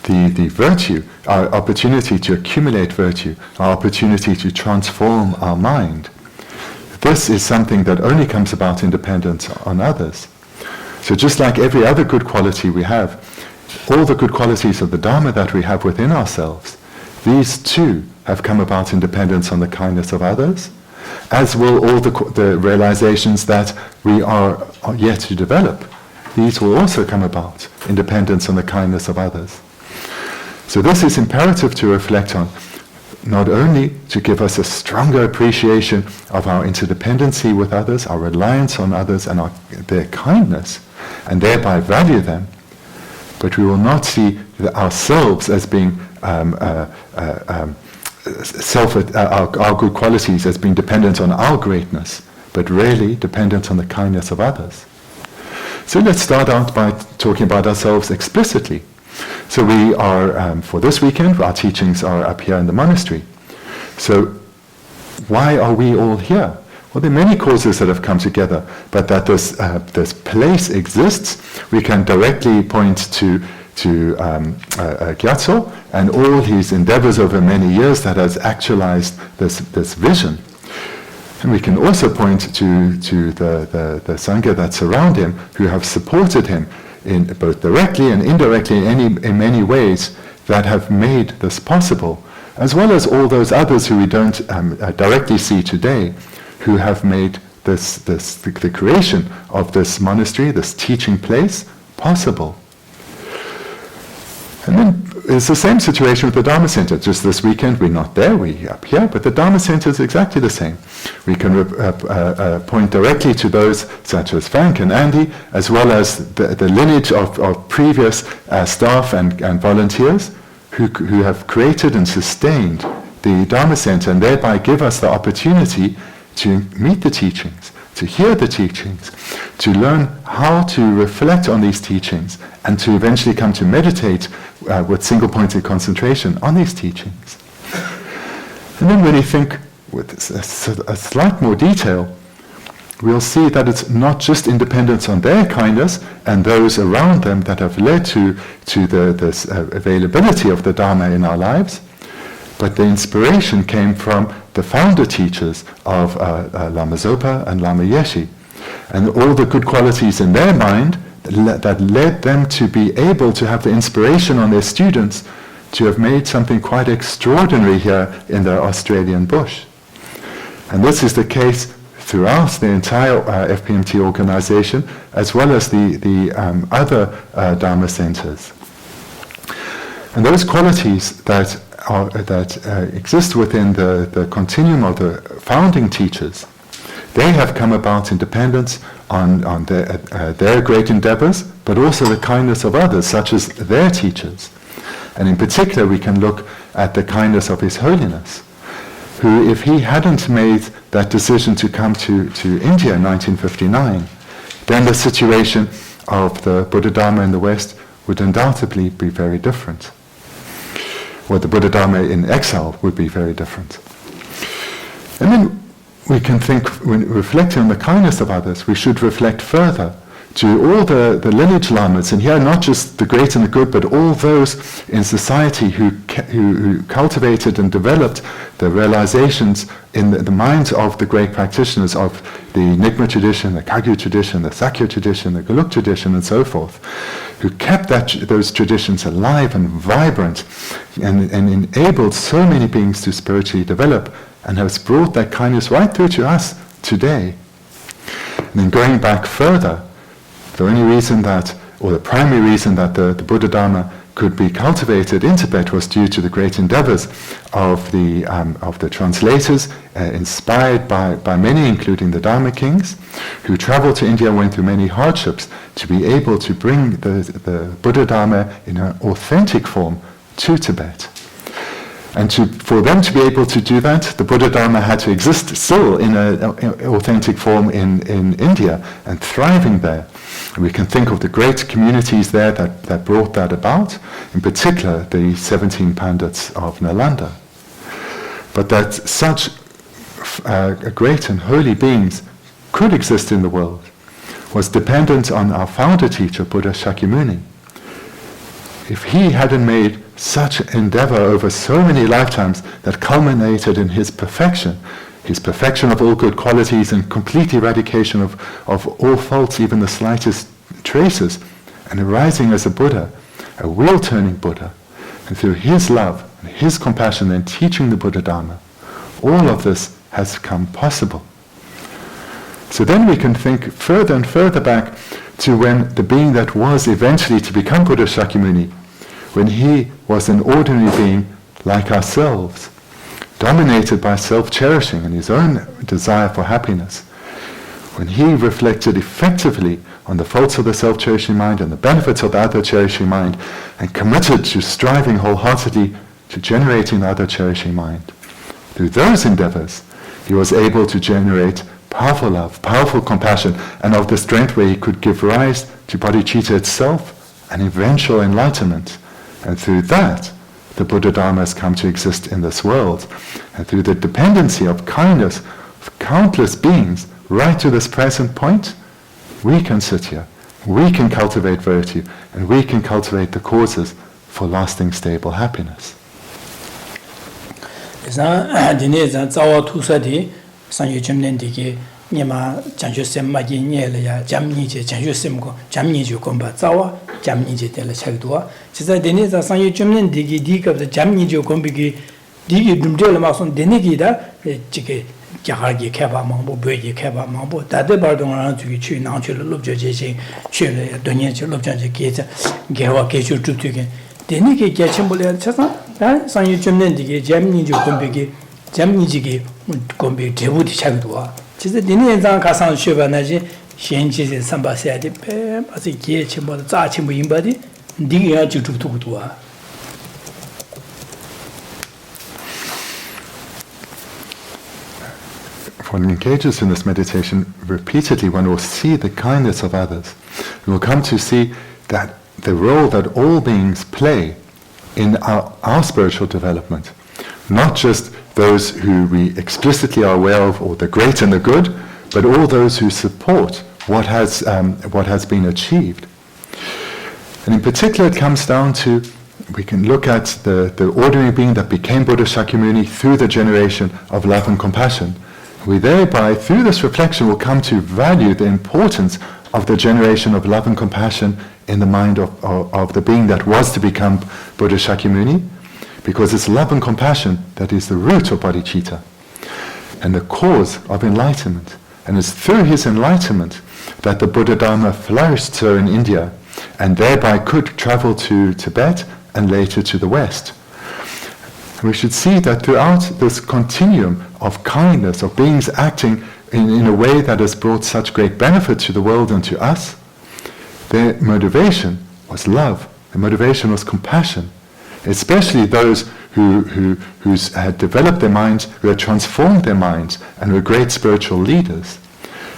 the virtue, our opportunity to accumulate virtue, our opportunity to transform our mind. This is something that only comes about in dependence on others. So just like every other good quality we have, all the good qualities of the Dharma that we have within ourselves, these too have come about in dependence on the kindness of others, as will all the realizations that we are yet to develop. These will also come about in dependence on the kindness of others. So this is imperative to reflect on, not only to give us a stronger appreciation of our interdependency with others, our reliance on others and their kindness, and thereby value them, but we will not see ourselves as being our good qualities as being dependent on our greatness, but really dependent on the kindness of others. So let's start out by talking about ourselves explicitly. So we are, for this weekend, our teachings are up here in the monastery. So why are we all here? Well, there are many causes that have come together, but that this place exists, we can directly point to Gyatso and all his endeavors over many years that has actualized this vision. And we can also point to the Sangha that surround him, who have supported him in both directly and indirectly in many ways that have made this possible, as well as all those others who we don't directly see today, who have made the creation of this monastery, this teaching place, possible. And then it's the same situation with the Dharma Center. Just this weekend, we're not there, we're up here, but the Dharma Center is exactly the same. We can point directly to those such as Frank and Andy, as well as the lineage of previous staff and volunteers who have created and sustained the Dharma Center and thereby give us the opportunity to meet the teachings, to hear the teachings, to learn how to reflect on these teachings, and to eventually come to meditate with single-pointed concentration on these teachings. And then when you think with a slight more detail, we'll see that it's not just independence on their kindness and those around them that have led to this availability of the Dharma in our lives, but the inspiration came from the founder teachers of Lama Zopa and Lama Yeshe, and all the good qualities in their mind that led them to be able to have the inspiration on their students to have made something quite extraordinary here in the Australian bush. And this is the case throughout the entire FPMT organization, as well as the other Dharma centers. And those qualities that exist within the continuum of the founding teachers, they have come about in dependence on their great endeavors, but also the kindness of others, such as their teachers. And in particular, we can look at the kindness of His Holiness, who, if he hadn't made that decision to come to India in 1959, then the situation of the Buddha Dharma in the West would undoubtedly be very different. Or the Buddha Dharma in exile would be very different. And then we can think, when reflecting on the kindness of others, we should reflect further to all the lineage lamas, and here not just the great and the good, but all those in society who cultivated and developed the realizations in the minds of the great practitioners of the Nyingma tradition, the Kagyu tradition, the Sakya tradition, the Gelug tradition, and so forth, who kept those traditions alive and vibrant and enabled so many beings to spiritually develop, and has brought that kindness right through to us today. And then going back further, the only reason that, or the primary reason that the Buddha Dharma could be cultivated in Tibet was due to the great endeavors of the translators, inspired by many, including the Dharma kings, who traveled to India and went through many hardships to be able to bring the Buddha Dharma in an authentic form to Tibet. And for them to be able to do that, the Buddha Dharma had to exist still in an authentic form in India and thriving there. And we can think of the great communities there that brought that about, in particular the 17 Pandits of Nalanda. But that such great and holy beings could exist in the world was dependent on our founder teacher, Buddha Shakyamuni. If he hadn't made such endeavor over so many lifetimes that culminated in his perfection of all good qualities and complete eradication of all faults, even the slightest traces, and arising as a Buddha, a wheel-turning Buddha, and through his love and his compassion then teaching the Buddha Dharma, all of this has come possible. So then we can think further and further back to when the being that was eventually to become Buddha Shakyamuni, when he was an ordinary being like ourselves, dominated by self-cherishing and his own desire for happiness, when he reflected effectively on the faults of the self-cherishing mind and the benefits of the other cherishing mind, and committed to striving wholeheartedly to generating the other cherishing mind. Through those endeavors, he was able to generate powerful love, powerful compassion, and of the strength where he could give rise to bodhicitta itself and eventual enlightenment. And through that, the Buddha Dharma has come to exist in this world. And through the dependency of kindness of countless beings right to this present point, we can sit here, we can cultivate virtue, and we can cultivate the causes for lasting, stable happiness. Nima Janju Sem Magi Nielia, Jamniji, Janju Simco, Jamniji Comba Zawa, Jamniji de la Chagdua. She said, Denisa San Yuchum Digi Dig of the Jamniji Combigi, Digi Dumdel Mason Denigida, Chiki Jahagi Kaba Mambo, Buji Kaba Mambo, Tade Bardon to Chu, Nanchu Lubja, Chile, Donia Lubja Gate, Gawa Keshu Tutugan, 데니게 개침불에 쳐서 상유 좀는디게 잠니주 곰비게 잠니지게 곰비 대부디 차기도 와 진짜 데니엔상 가상 쉬바나지 현지에 삼바세야디 배 아직 개침보다 짜침부 인바디 니게야 주투투도 와 When one engages in this meditation repeatedly, one will see the kindness of others. We will come to see that the role that all beings play in our spiritual development, not just those who we explicitly are aware of, or the great and the good, but all those who support what has been achieved. And in particular, it comes down to, we can look at the ordinary being that became Buddha Shakyamuni through the generation of love and compassion. We thereby, through this reflection, will come to value the importance of the generation of love and compassion in the mind of the being that was to become Buddha Shakyamuni, because it's love and compassion that is the root of bodhicitta and the cause of enlightenment. And it's through his enlightenment that the Buddha Dharma flourished so in India, and thereby could travel to Tibet and later to the West. We should see that throughout this continuum of kindness, of beings acting in a way that has brought such great benefit to the world and to us, their motivation was love, their motivation was compassion, especially those who had developed their minds, who had transformed their minds, and were great spiritual leaders.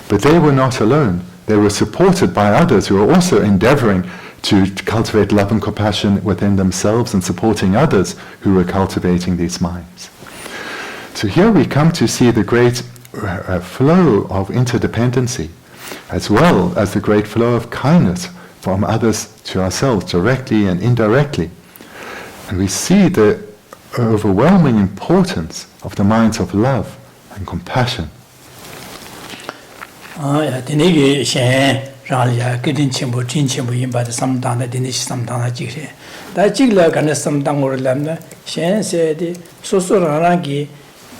But they were not alone. They were supported by others who were also endeavoring to cultivate love and compassion within themselves and supporting others who were cultivating these minds. So here we come to see the great flow of interdependency, as well as the great flow of kindness from others to ourselves, directly and indirectly. And we see the overwhelming importance of the minds of love and compassion. rāliyā kīrīn chīmbu, tīn chīmbu yīmbādi samdāna, dīnishi samdāna jīgirī. Dā jīgilā gāni samdāngu rīlamna, shēn sēdi, sōsō rārāngi,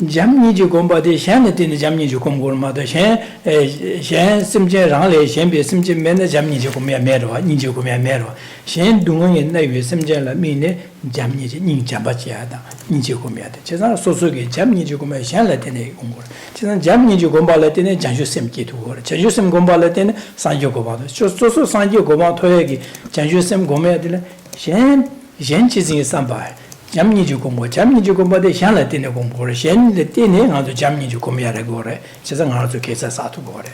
jam nīji gōmbādi, shēn dīni jam nīji gōmbu rīmādi, shēn simchē rānglī, shēn bī simchē mēnā jam nīji gōmyā mērwa, nīji gōmyā mērwa, shēn dūngāngi nāyuwa simchē lā mīne jam nīji, nīng jambā chīyāda, nīji gōmyāda. Chēsāna sōsō kī jam nīji gōmyā shēn lā dīni gōmbu rī. chēsāna jam nīji gōmbā lā dīni jāngshū sim kī tu gōrī. Jāngshū sim gōmbā lā dīni sāngyō gōmbā tu. Sōsō sāngyō gōmbā tōyā kī jāngshū sim gōmbā dīni shēn chīsīngi sāmbā jam nīji gōmbā dī shēn lā dīni gōmbā gōrī. shēn lā dīni ngā tu jam nīji gōmbā rā gōrī. chēsāna ngā tu kēsā sā tu gōrī.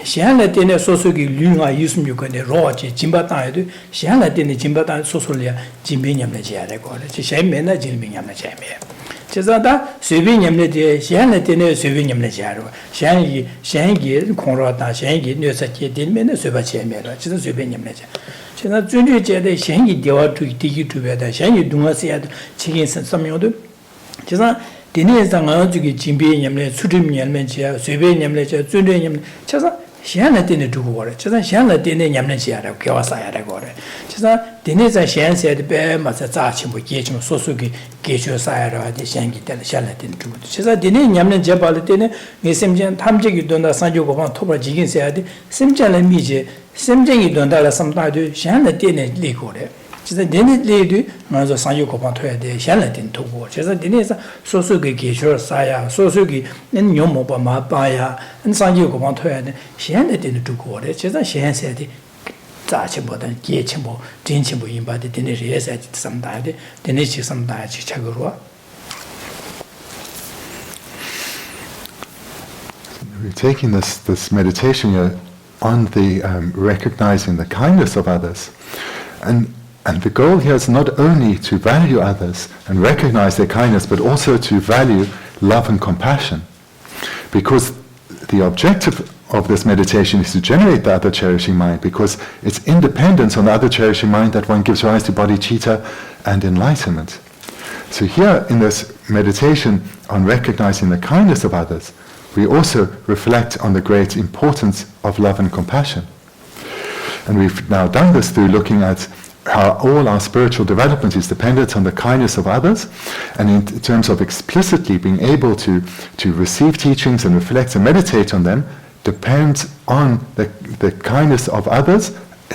shēn lā dīni sōsō kī lū ngā yūsum yu gōni rō jī jimbā tāngi tu shēn lā dīni jimbā tāngi sōsō lī jimbī ñam lā jīyā rā gōrī. shēn mē na jimbī ñam lā jīyā mē. chēsāna sūbī ñam lā dī shēn lā dīni sūbī ñam lā jīyā rā. shēn kī khōng rā tāng, shēn kī nyō sā kī dīni mē na sūbā jīyā mē rā. chēsāna sūbī ñam lā jīyā. chēsāna dzūnyū jīyā dā shēn kī dīwā tūki tīki tūbī dā, shēn kī dūngā sīyā dā chīkīn sāmyō dā. chēsāna dīni sā ngā rā tūki jimbī ñam lā, sūtūm ñam lā jīyā, sūbī ñam lā jīyā, dzūnyū ñam lā. chēsāna shēn lā dīni tūku gōrē, chēsāna shēn lā dīni ñam lā jīyā rā, kiawā sāyā rā gōrē. chēsāna dīni sā shēn sāyā dā bē mā sā tsā chīmbu, gē chīmbu, sōsū kī gē chū sāyā rā dī shēn kī tēlā, shēn lā dīni tūku. chēsāna dīni ñam lā jē pā lā dīni, ngē simchēn tham chē kī dōndā sāngyō gōpāng tōpa jīgīn sāyā dī, simchēn lā mī jē, simchēn kī dōndā lā samtā dī, shēn lā dīni lī gōrē. chēsāna dīni lī dī, ngā sō sāngyō gōpāng tōyā dī, shēn lā dīni tūku. chēsāna dīni sā sōsū kī gē chū sāyā, sōsū kī nyō mō pā mā pāyā, sāngyō gōpāng tōyā dī, shēn lā dīni tūku gōrē. chēsāna shēn sāyā dī, tsā chīmbō dā, gē chīmbō, dīn chīmbō yīmbā dī, dīni rē sāyā dī samtāyā dī, dīni chī samtāyā chī chā gōrwa. We're taking this meditation here on the recognizing the kindness of others, and the goal here is not only to value others and recognize their kindness, but also to value love and compassion, because the objective of this meditation is to generate the other cherishing mind, because it's independence on the other cherishing mind that one gives rise to bodhicitta and enlightenment. So here in this meditation on recognizing the kindness of others, we also reflect on the great importance of love and compassion. And we've now done this through looking at how all our spiritual development is dependent on the kindness of others, and in terms of explicitly being able to receive teachings and reflect and meditate on them, depends on the kindness of others,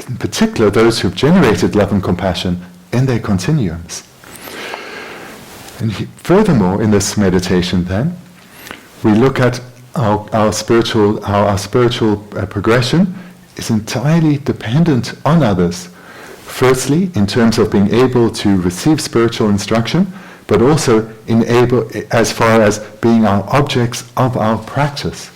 in particular those who've generated love and compassion in their continuums. And furthermore, in this meditation then, we look at how our spiritual progression is entirely dependent on others. Firstly, in terms of being able to receive spiritual instruction, but also as far as being our objects of our practice.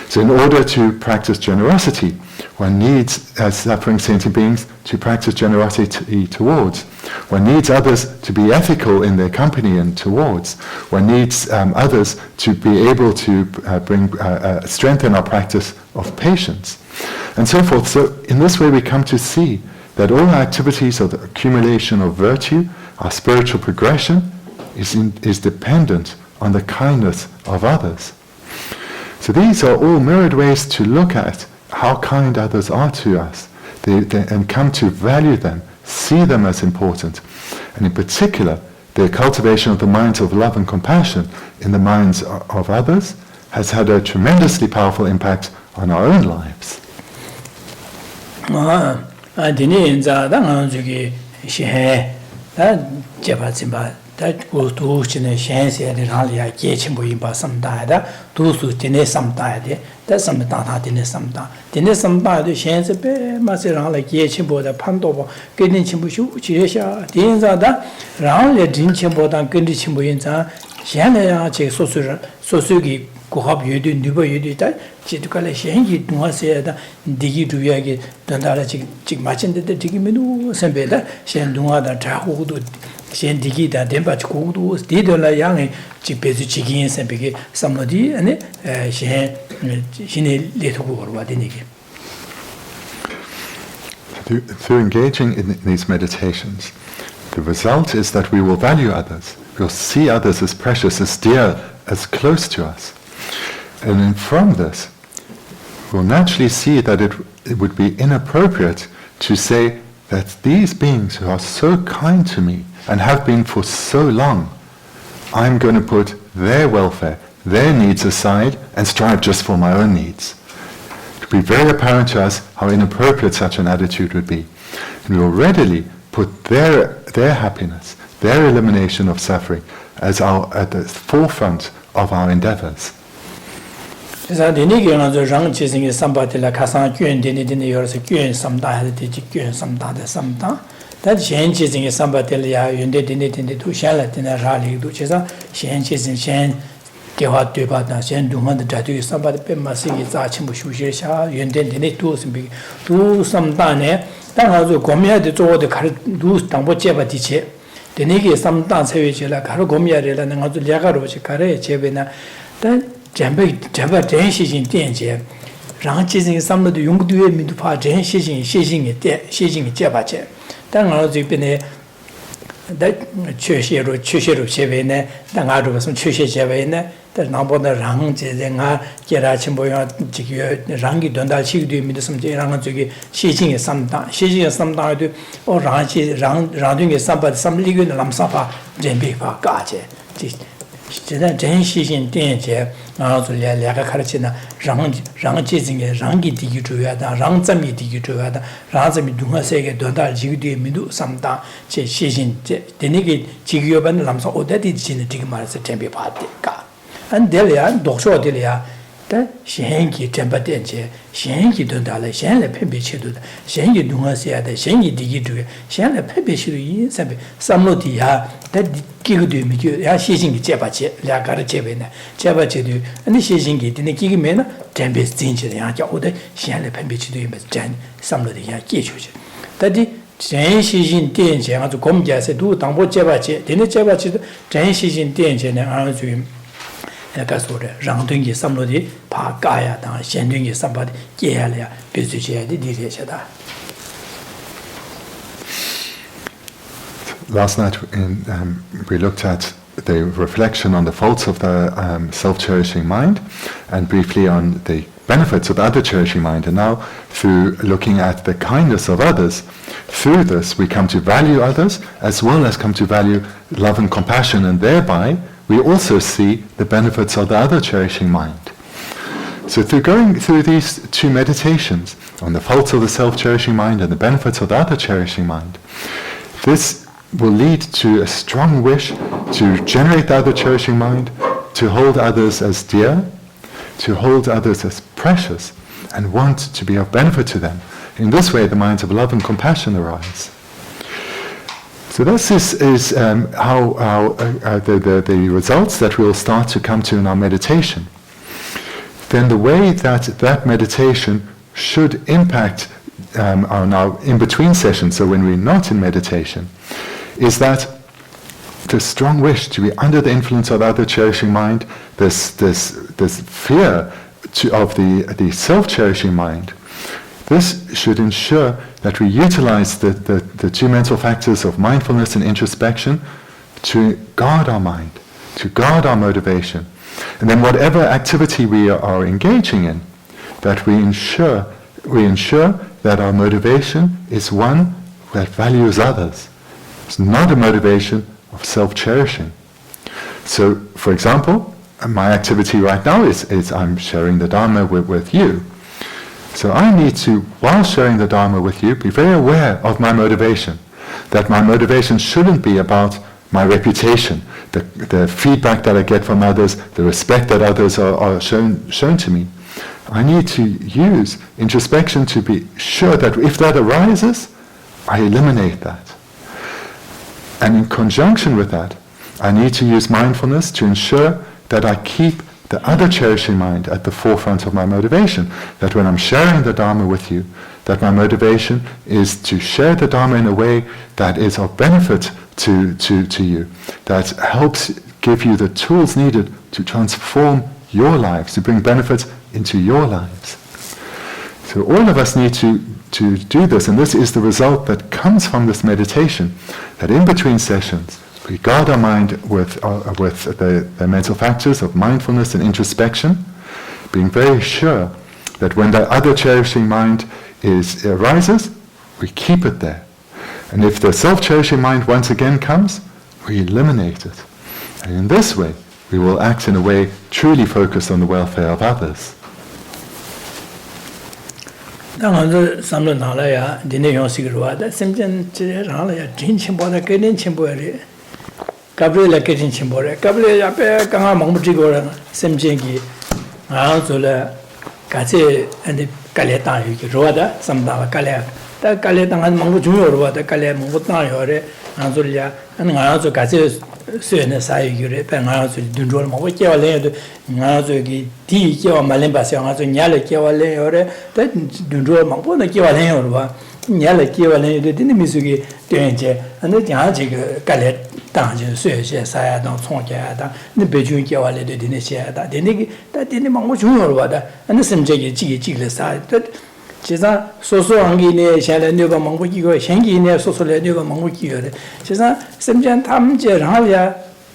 So in order to practice generosity, one needs, as suffering sentient beings, to practice generosity towards. One needs others to be ethical in their company and towards. One needs others to be able to strengthen our practice of patience, and so forth. So in this way we come to see that all our activities of the accumulation of virtue, our spiritual progression, is dependent on the kindness of others. So these are all mirrored ways to look at how kind others are to us, and come to value them, see them as important, and in particular, the cultivation of the minds of love and compassion in the minds of others has had a tremendously powerful impact on our own lives. That goes to the chance and Ralia getting by some diet, those who didn't some diet, that's some data didn't some da. Didn't some diet, the chance of Masera like Yechimbo, the Pandobo, getting Chimbushu, Chiresha, Dinzada, round the Dinchimbo and Gundichimboinza, Shana, Sosugi, Kohab you do, Nuba you did that, Chitukala Shangi, Nuasa, Digi to Yagi, Dandala Chigmachin, the Tigiminu, Sembeda, Shandua, the Tahu. Shen digi da demba chkudu dido la yang chi pezu chigin sen bege samodi ane shen shine letu gorwa denigi. Through engaging in these meditations, the result is that we will value others. We'll see others as precious, as dear, as close to us. And from this, we'll naturally see that it would be inappropriate to say that these beings who are so kind to me and have been for so long, I'm going to put their welfare, their needs aside and strive just for my own needs. It would be very apparent to us how inappropriate such an attitude would be. And we will readily put their happiness, their elimination of suffering as at the forefront of our endeavors. That changes in somebody in to shall at in a rally, which is a changes in Shan, Gewa Dubata, Shan Duman, the Tatu, somebody Pemasi, Zachimusha, you intend in it to do some dane, then also Gomia to do the do Tambocheva teacher. The Niki some dance which like Haragomia and also Yagaro, Chikare, Chevena, then Jamba Jenshis in Tianjie, ranches in some of the young doing to part Jenshis in Shishing Jebache. 当然这边呢，在缺陷入这边呢，当然如果从缺陷这边呢，在南部的人这人啊，给他全部要这个人给端到起对面的什么这让这个西进的三大的，哦，让这个三八三里个的南沙发人民法搞起，这真西进电节，然后就两个开始呢，让这些人给地区主要的，让咱们地区主要的，让咱们东亚世界端到几个对面都三大，这西进这那个几个月份的南沙，我在地区呢这个嘛是真别怕的搞，俺这里啊，读书的里啊。 但现在真不点钱，现在端到了，现在分别制度的，现在东亚些的，现在地区主义，现在分别制度因什么？三落地下，但几个对面就，然后先行的结巴结，两个的结边呢，结巴制度，那先行的那几个面呢，真别真起的，然后叫我的现在分别制度没真三落地下解出去，但是真先行点钱，就国家是都当不结巴结，那结巴制度真先行点钱呢，然后就。 那说的，让对你什么的怕改呀，当先对你什么的改了呀，必须这的理解些的。 Last night we looked at the reflection on the faults of the self-cherishing mind, and briefly on the benefits of the other cherishing mind. And now, through looking at the kindness of others, through this we come to value others as well as come to value love and compassion, and thereby we also see the benefits of the other cherishing mind. So through going through these two meditations on the faults of the self-cherishing mind and the benefits of the other cherishing mind, this will lead to a strong wish to generate the other cherishing mind, to hold others as dear, to hold others as precious, and want to be of benefit to them. In this way, the minds of love and compassion arise. So this is how the results that we'll start to come to in our meditation. Then the way that meditation should impact our in-between sessions, so when we're not in meditation, is that the strong wish to be under the influence of the other cherishing mind, this fear of the self-cherishing mind, this should ensure that we utilize the two mental factors of mindfulness and introspection to guard our mind, to guard our motivation. And then whatever activity we are engaging in, that we ensure that our motivation is one that values others. It's not a motivation of self-cherishing. So, for example, my activity right now is I'm sharing the Dharma with you. So I need to, while sharing the Dharma with you, be very aware of my motivation. That my motivation shouldn't be about my reputation, the feedback that I get from others, the respect that others are shown to me. I need to use introspection to be sure that if that arises, I eliminate that. And in conjunction with that, I need to use mindfulness to ensure that I keep the other cherishing mind at the forefront of my motivation. That when I'm sharing the Dharma with you, that my motivation is to share the Dharma in a way that is of benefit to you, that helps give you the tools needed to transform your lives, to bring benefits into your lives. So all of us need to do this, and this is the result that comes from this meditation, that in between sessions, we guard our mind with the mental factors of mindfulness and introspection, being very sure that when that other cherishing mind arises, we keep it there. And if the self-cherishing mind once again comes, we eliminate it. And in this way, we will act in a way truly focused on the welfare of others. Gabriela getting chimbore, Gabriela Ganga Mamutigo, Semjengi, Anzola, Gaze, and the Galeta, Roda, some Galea, the Galeta and Mango Junior, the Galea Mutana, Anzolia, and Anzo Gaze, Suen Sai, Penanzo, Dundro, Mokia, Nazo, T, Kia, Malemba, Sanzo, Nyala, Kia, that Dundro, Mapona, Kia, Nyala, Kia, the Dinamisugi, Danger, and the Yaji Galet. 当就睡些啥呀当创家呀当那北京叫我来的那些的那个但那忙我重要了的那什么这个记了啥这其实说往给呢现在那个忙我几个现给呢说来那个忙我几个的其实什么讲他们这上呀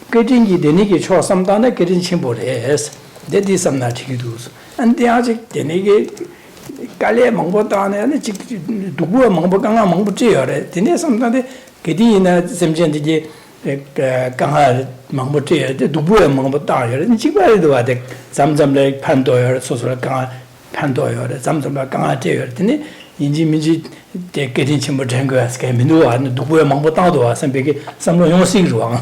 给人家的那个超什么当的给人清不的是这是什么那这个都是俺这样子的那个干来忙不当呢那这个读过忙不刚刚忙不这样的今天什么当的给的呢什么讲这个刚好忙不这这都不忙不大样你奇怪的话的咱们来判断样说出来刚好判断样的咱们刚好这样的呢인지 민지 때 getting 침부 된 거야 그 민도 안 누구야忙不到的话선배게 삼로 용식으로 와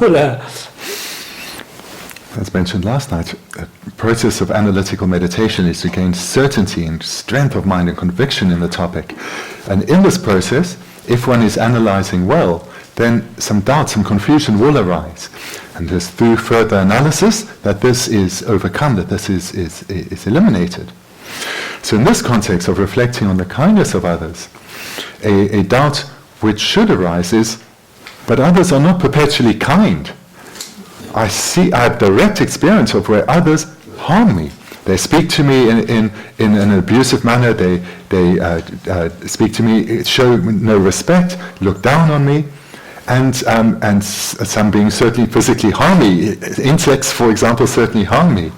As mentioned last night, the process of analytical meditation is to gain certainty and strength of mind and conviction in the topic. And in this process, if one is analyzing well, then some doubt, some confusion will arise. And it's through further analysis that this is overcome, that this is eliminated. So in this context of reflecting on the kindness of others, a doubt which should arise is, but others are not perpetually kind. I have direct experience of where others harm me. They speak to me in an abusive manner, they speak to me, show no respect, look down on me. And some beings certainly physically harm me. Insects, for example, certainly harm me.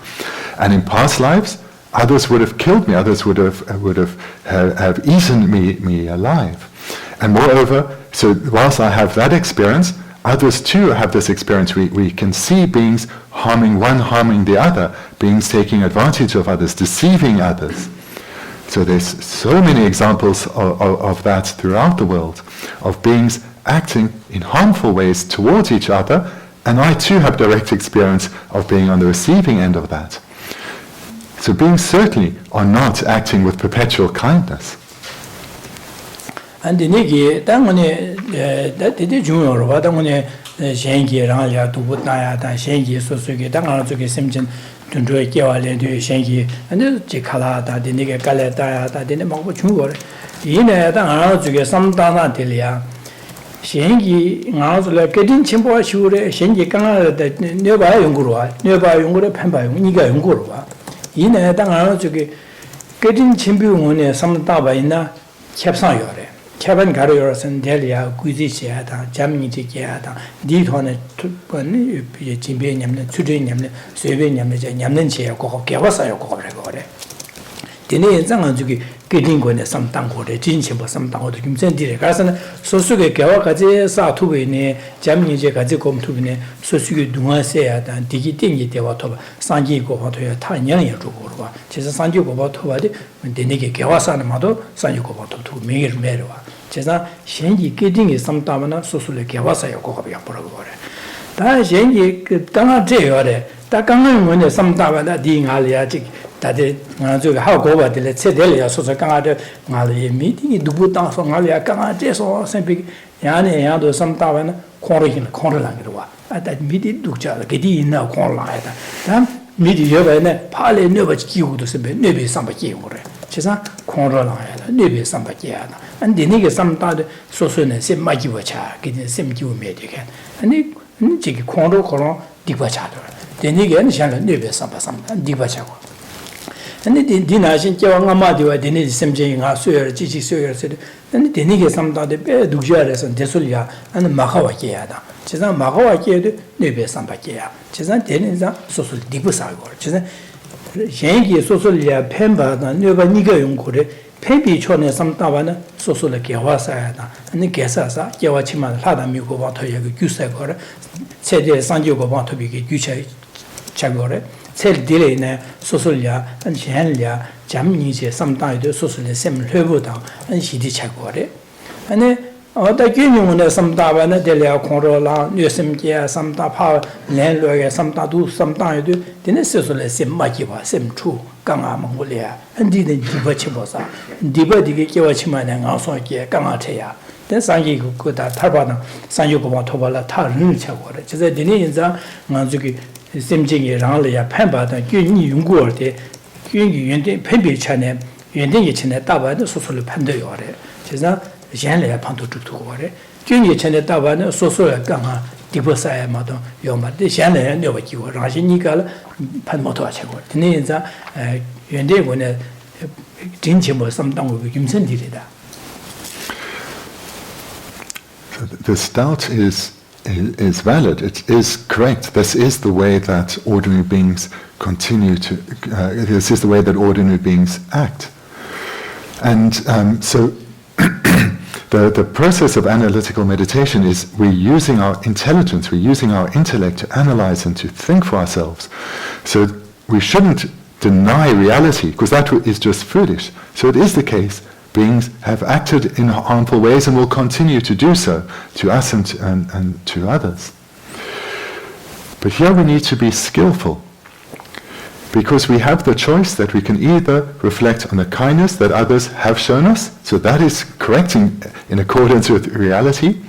And in past lives, others would have killed me. Others would have eaten me alive. And moreover, so whilst I have that experience, others too have this experience. We can see beings harming one, harming the other, beings taking advantage of others, deceiving others. So there's so many examples of that throughout the world, of beings acting in harmful ways towards each other, and I too have direct experience of being on the receiving end of that. So beings certainly are not acting with perpetual kindness. And the Niki, that the junior, what I'm going to Shengi, Ranglia, to Butnaya, Shengi, Sosuki, Dangazuki, Simchin, to do a Kiwale, to Shengi, and the Chikala, the Nika Kaleta, that didn't know what you were. In a Dangazuki, some Dana Delia. Shengi, Nazula, getting Chimbo, Shure, Shengi Kanga, that nearby Yungurua, nearby Yungura Pemba, Niga Yungurua. In a Dangazuki, getting Chimbu, some Tabaina, Capsan Yore. Kevin Garriers and Delia, Guzi Seata, Jamini Tikiata, Ditone, Chimbinium, Tudinium, Suvinium, Yamnenchia, Kawasa, Kore. Dine Zangazuki, getting when some tango, the Jinchimbo, some tango, the Kimsenti, Carson, Sosuke, Kawakazi, Satubine, Jamini Jacazicom Tubine, Sosuke Dumasea, and Digiting Tewatoba, Sanji Govato, Tanya Rugova, Chesanji Govato, Deniki Kawasa Mado, Sanji Govato to Mir Merwa. Chesa Shenji getting is some tamana, Sosule Kawasa Yokovia Porogore. Da Shenji Tanga Jayore, Takangan when some tamana ding aliatic. That how go over the let's say Delia, so the Canada Mali meeting, do put down from Alia Canada, or something, Yanni, and some tavern, corner language. At that meeting, Ducha, Gedi now corn like that. Then, media, Pali never killed to say, maybe somebody or Chesa, corner line, maybe somebody. And the nigger sometimes so soon as say, my give a child, getting the same you made again. And they take corner, Diva chatter. The nigger and shall never some Diva chatter. And the dinashin Kiwangamadio, the need some jing, Suer, Chichi Suer said, and the nigger sometimes the bear Dujares and Desulia and Mahawakiada. Chizan Mahawaki, maybe Sampakia. Chizan Teniza, social Dibusagor. Chizan Shengi, Sosolia, Pemba, and Nuba Niga Yunkure, Pepi Chone, some Tavana, Sosola Kiawasa, and the Gesasa, Kiawachima, Lada Mugo, Watoya, Gusagore, said Sanjugo want to be Gucha Chagore. Cell delay ne Sosolia and Shenlia, Jamini, sometimes the social same level down, and she did Chagore. And then other union some Davana delia Corolla, Nusim, some power, landlord, some tattoo, sometimes do, the necessarily same Makiva, same true, Ganga Mongolia, and didn't Divachibosa, Diva Divachiman and also Gamatea. Then Sangi could have Tabana, Sanjuko Tovala, Tarin Chagore, just a Diniza, Manzuki. Simjing Ranlia, Pemba, and Yuni Yungurte, Yuni Pembi Chane, Yuni Chene Taba, the social Pandore, Chesa, Janle Panto to Ore, Yuni Chene Taba, social Gama, Divosa Madon, Yoma, the Janle and Novaki, Rajinical, Panmoto Chagor. Tineza, Yende when a Jinchimo, some tongue will be Gimsendida. This doubt is valid. It is correct. This is the way that ordinary beings continue to. This is the way that ordinary beings act. And so, the process of analytical meditation is we're using our intelligence, we're using our intellect to analyze and to think for ourselves. So we shouldn't deny reality, because that is just foolish. So it is the case. Beings have acted in harmful ways and will continue to do so to us and to others. But here we need to be skillful, because we have the choice that we can either reflect on the kindness that others have shown us, so that is correct in accordance with reality,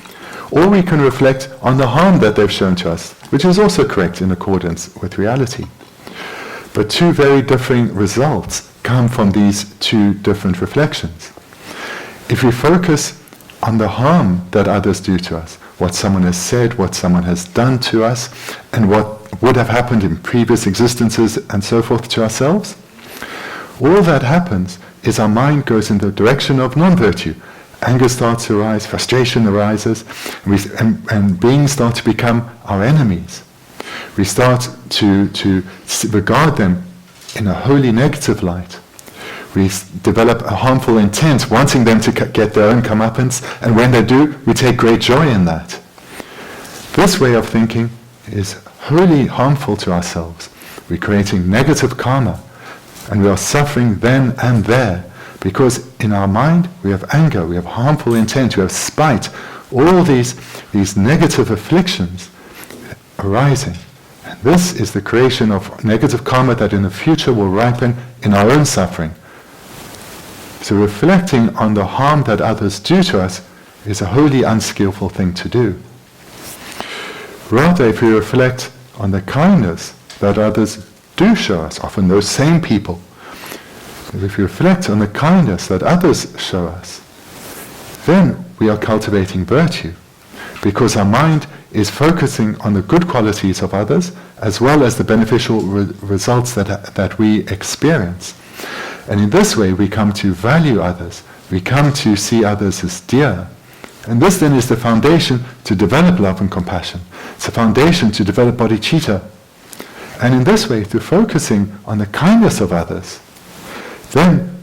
or we can reflect on the harm that they've shown to us, which is also correct in accordance with reality. But two very differing results come from these two different reflections. If we focus on the harm that others do to us, what someone has said, what someone has done to us, and what would have happened in previous existences and so forth to ourselves, all that happens is our mind goes in the direction of non-virtue. Anger starts to arise, frustration arises, and beings start to become our enemies. We start to regard them in a wholly negative light. We develop a harmful intent, wanting them to get their own comeuppance, and when they do, we take great joy in that. This way of thinking is wholly harmful to ourselves. We're creating negative karma, and we are suffering then and there, because in our mind we have anger, we have harmful intent, we have spite, all these negative afflictions arising. And this is the creation of negative karma that in the future will ripen in our own suffering. So reflecting on the harm that others do to us is a wholly unskillful thing to do. Rather, if we reflect on the kindness that others do show us, often those same people, if we reflect on the kindness that others show us, then we are cultivating virtue, because our mind is focusing on the good qualities of others as well as the beneficial results that we experience. And in this way we come to value others, we come to see others as dear. And this then is the foundation to develop love and compassion. It's a foundation to develop bodhicitta. And in this way, through focusing on the kindness of others, then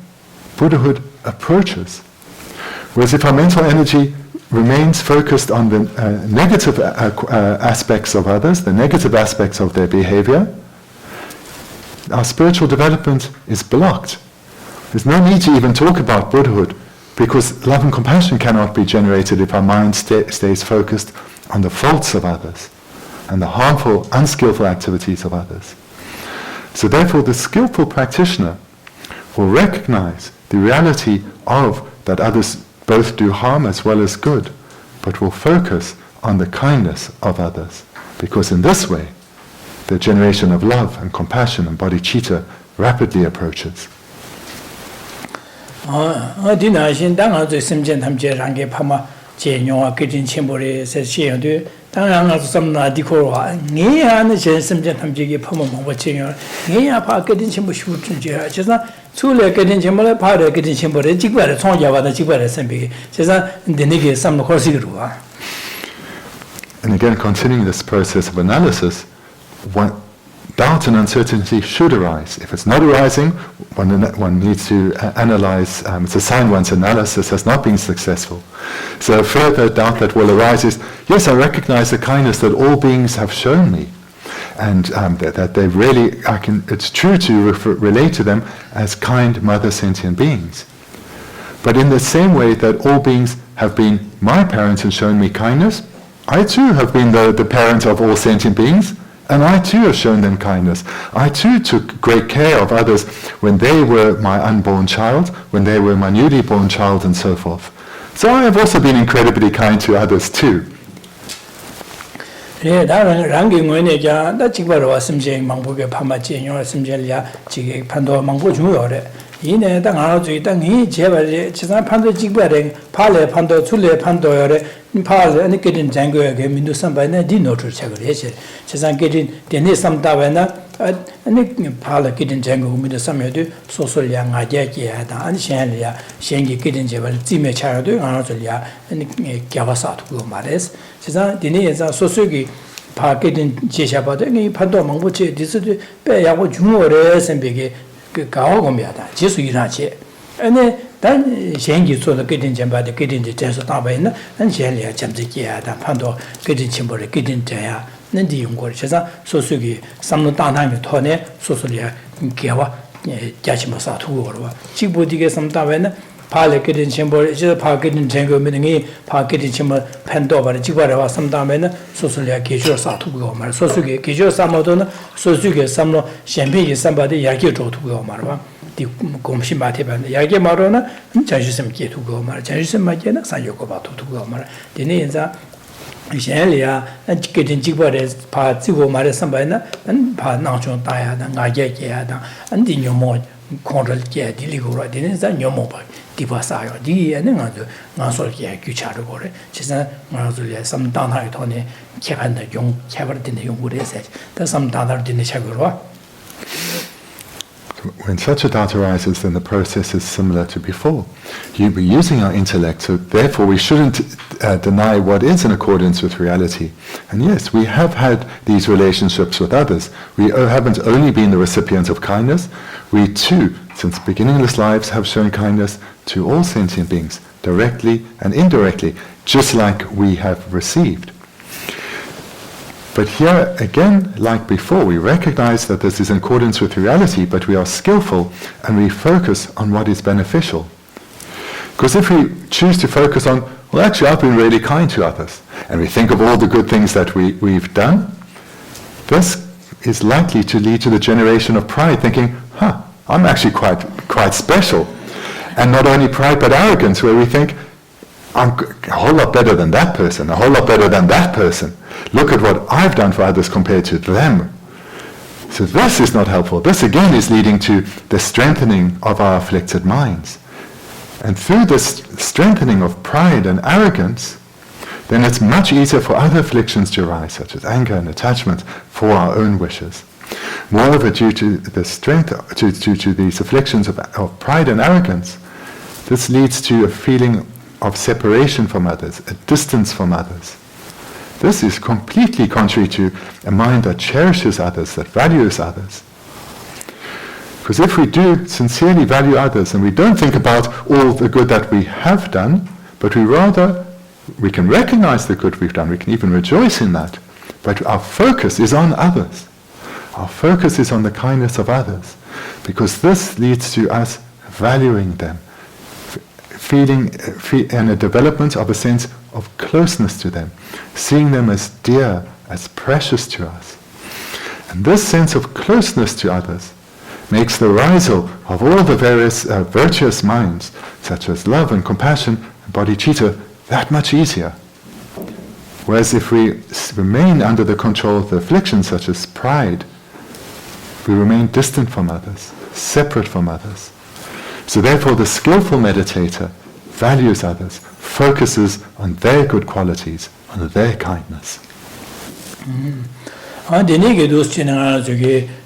Buddhahood approaches. Whereas if our mental energy remains focused on the negative aspects of others, the negative aspects of their behavior, our spiritual development is blocked. There's no need to even talk about Buddhahood, because love and compassion cannot be generated if our mind stays focused on the faults of others and the harmful, unskillful activities of others. So therefore the skillful practitioner will recognize the reality of that others both do harm as well as good, but will focus on the kindness of others, because in this way the generation of love and compassion and bodhicitta rapidly approaches. And again, continuing this process of analysis, doubt and uncertainty should arise. If it's not arising, one needs to analyze. It's a sign one's analysis has not been successful. So a further doubt that will arise is, yes, I recognize the kindness that all beings have shown me, and that they really, it's true to relate to them as kind mother sentient beings. But in the same way that all beings have been my parents and shown me kindness, I too have been the parent of all sentient beings, and I too have shown them kindness. I too took great care of others when they were my unborn child, when they were my newly born child, and so forth. So I have also been incredibly kind to others too. 이내 당하지 당이 제발 지상 판도 직발에 팔에 판도 출래 판도열에 팔에 아니 그린 장고에 민도 선바네 디노트 책을 해지 지상 그린 데네 삼다베나 아니 팔에 그린 장고 민도 삼여도 소소량 아제기야다 아니 셴리야 셴기 그린 제발 찜에 차려도 안아줄이야 아니 겨바사도 그 말에서 지상 데네에서 소소기 파케든 제샤바도 이 판도 망보체 디스도 빼야고 중어래 선배게 그 가오고미야다 지수이라지 아니 단 생기 소도 그든 점바데 그든 제서 다바이나 난 젤리야 점지기야다 판도 그든 침벌에 그든 자야 nendi yungor chesa sosugi samno tanang thone sosulia gewa jachima sa thugorwa chibodige samtawen pale kedin chembol je pa kedin jengo mingi pa kedin chimo pendo bar jibara samtawen sosulia gejo sa thugor mar sosugi gejo samodon sosugi samno shenbi sambade yage jo thugor marwa di gomshi mate ban yage marona jajisim ge thugor mar jajisim ma ge na sa yogo ba thugor mar dine yenza 셴리아 안지게진 지고래 파 지고 말에 선바이나 안파 나총 다야다 나게게야다 안디 녀모 콘럴게 딜리고라 되는자 녀모 봐 디바사요 디에는 아주 나솔게 규차로 거래 지선 나솔게 삼단하이 돈에 개판의 용 개발된 용구래서 다 삼단하를 되는 차고로. When such a doubt arises, then the process is similar to before. You'll be using our intellect, so therefore we shouldn't deny what is in accordance with reality. And yes, we have had these relationships with others. We haven't only been the recipients of kindness, we too, since beginningless lives, have shown kindness to all sentient beings, directly and indirectly, just like we have received. But here, again, like before, we recognize that this is in accordance with reality, but we are skillful and we focus on what is beneficial. Because if we choose to focus on well, actually, I've been really kind to others. And we think of all the good things that we've done. This is likely to lead to the generation of pride, thinking, I'm actually quite special. And not only pride, but arrogance, where we think, I'm a whole lot better than that person, a whole lot better than that person. Look at what I've done for others compared to them. So this is not helpful. This again is leading to the strengthening of our afflicted minds. And through this strengthening of pride and arrogance, then it's much easier for other afflictions to arise, such as anger and attachment, for our own wishes. Moreover, due to the strength, due to these afflictions of pride and arrogance, this leads to a feeling of separation from others, a distance from others. This is completely contrary to a mind that cherishes others, that values others. Because if we do sincerely value others and we don't think about all the good that we have done, but we can recognize the good we've done, we can even rejoice in that, but our focus is on others. Our focus is on the kindness of others, because this leads to us valuing them, feeling and a development of a sense of closeness to them, seeing them as dear, as precious to us. And this sense of closeness to others makes the arisal of all the various virtuous minds, such as love and compassion and bodhicitta, that much easier. Whereas if we remain under the control of the afflictions, such as pride, we remain distant from others, separate from others. So therefore the skillful meditator values others, focuses on their good qualities, on their kindness.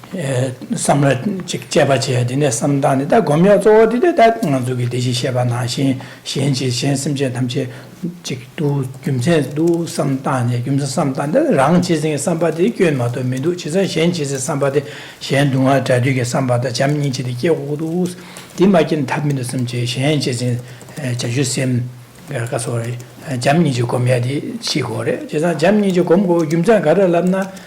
Samrat Chebache, Dine Samdani, that Gomya, did that Nazuki, Deji Sheba Nashi, Shenji, Shensimje, Tamche, do Gumse, do some time, Gumsa some time, Rang chasing somebody, Gymato Medu, Shen chases somebody, Shen Dunga, Taduke, somebody, Jamni, the Kiodus, Dimakin Tabminusum, Shen chasing Jajusim, Gasori, Jamni Comedi, Chigore, Jamni Comgo, Gumza, Garalana.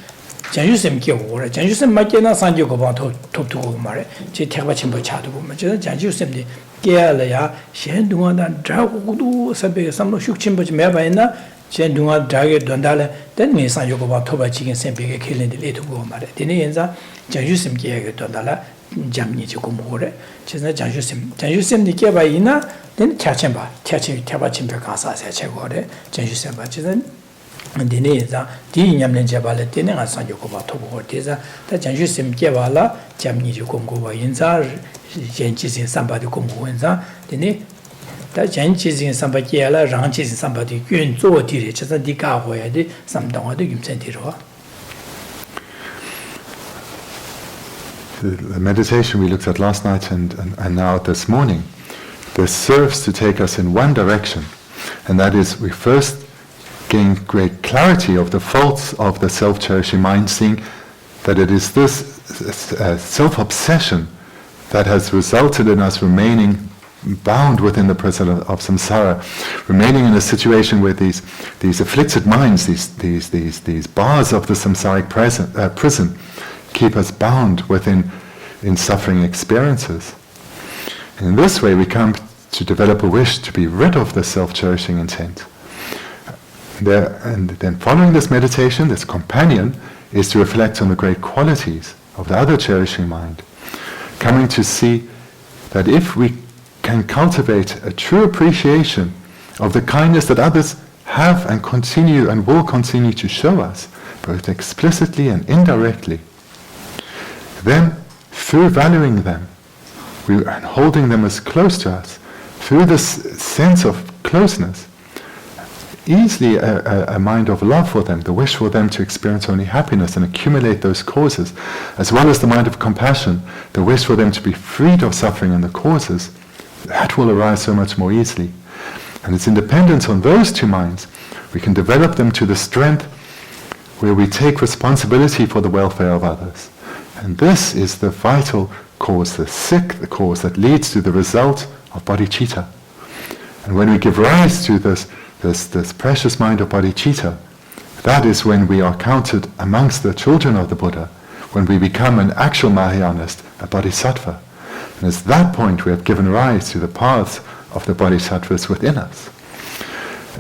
Janjusem Kiore, Janjusem Makena Sanjo Goban to Mare, Chitabachimbo Chadu, Janjusem de Gialaya, Shenduna, Dragu, Sabe, some Shukchimbo Mabana, Shenduna, Drag Dondala, then me Sanjo Goban Toba chicken, Sempe killing the little Gomare, Dinienza, Janjusem Giag Dondala, Jamni Gomore, Chesna Janjusem de Kiabaina, then Tachemba, Tabachimba Casa, Chagore, Janjusem Bachisan. And the Neza, Dinyam Jabala, Dinner, San Yokoba Tobo, Teza, that Janjusim Kevala, Jamni Komgo Inza, Jenchis in somebody Komgo Inza, the Ne, that Jenchis in somebody, Ranchis in somebody, Yun Zo Diri, just a Dika, where some down the Gimsentiro. The meditation we looked at last night and now this morning, this serves to take us in one direction, and that is we first gain great clarity of the faults of the self-cherishing mind, seeing that it is this self-obsession that has resulted in us remaining bound within the prison of samsara, remaining in a situation where these afflicted minds, these bars of the samsaric prison, keep us bound in suffering experiences. And in this way we come to develop a wish to be rid of the self-cherishing intent. And then following this meditation, this companion is to reflect on the great qualities of the other cherishing mind, coming to see that if we can cultivate a true appreciation of the kindness that others have and continue and will continue to show us, both explicitly and indirectly, then through valuing them and holding them as close to us, through this sense of closeness, easily a mind of love for them, the wish for them to experience only happiness and accumulate those causes, as well as the mind of compassion, the wish for them to be freed of suffering and the causes, that will arise so much more easily. And it's independent on those two minds, we can develop them to the strength where we take responsibility for the welfare of others. And this is the vital cause, the cause that leads to the result of bodhicitta. And when we give rise to this precious mind of bodhicitta, that is when we are counted amongst the children of the Buddha, when we become an actual Mahayanist, a bodhisattva. And at that point we have given rise to the paths of the bodhisattvas within us.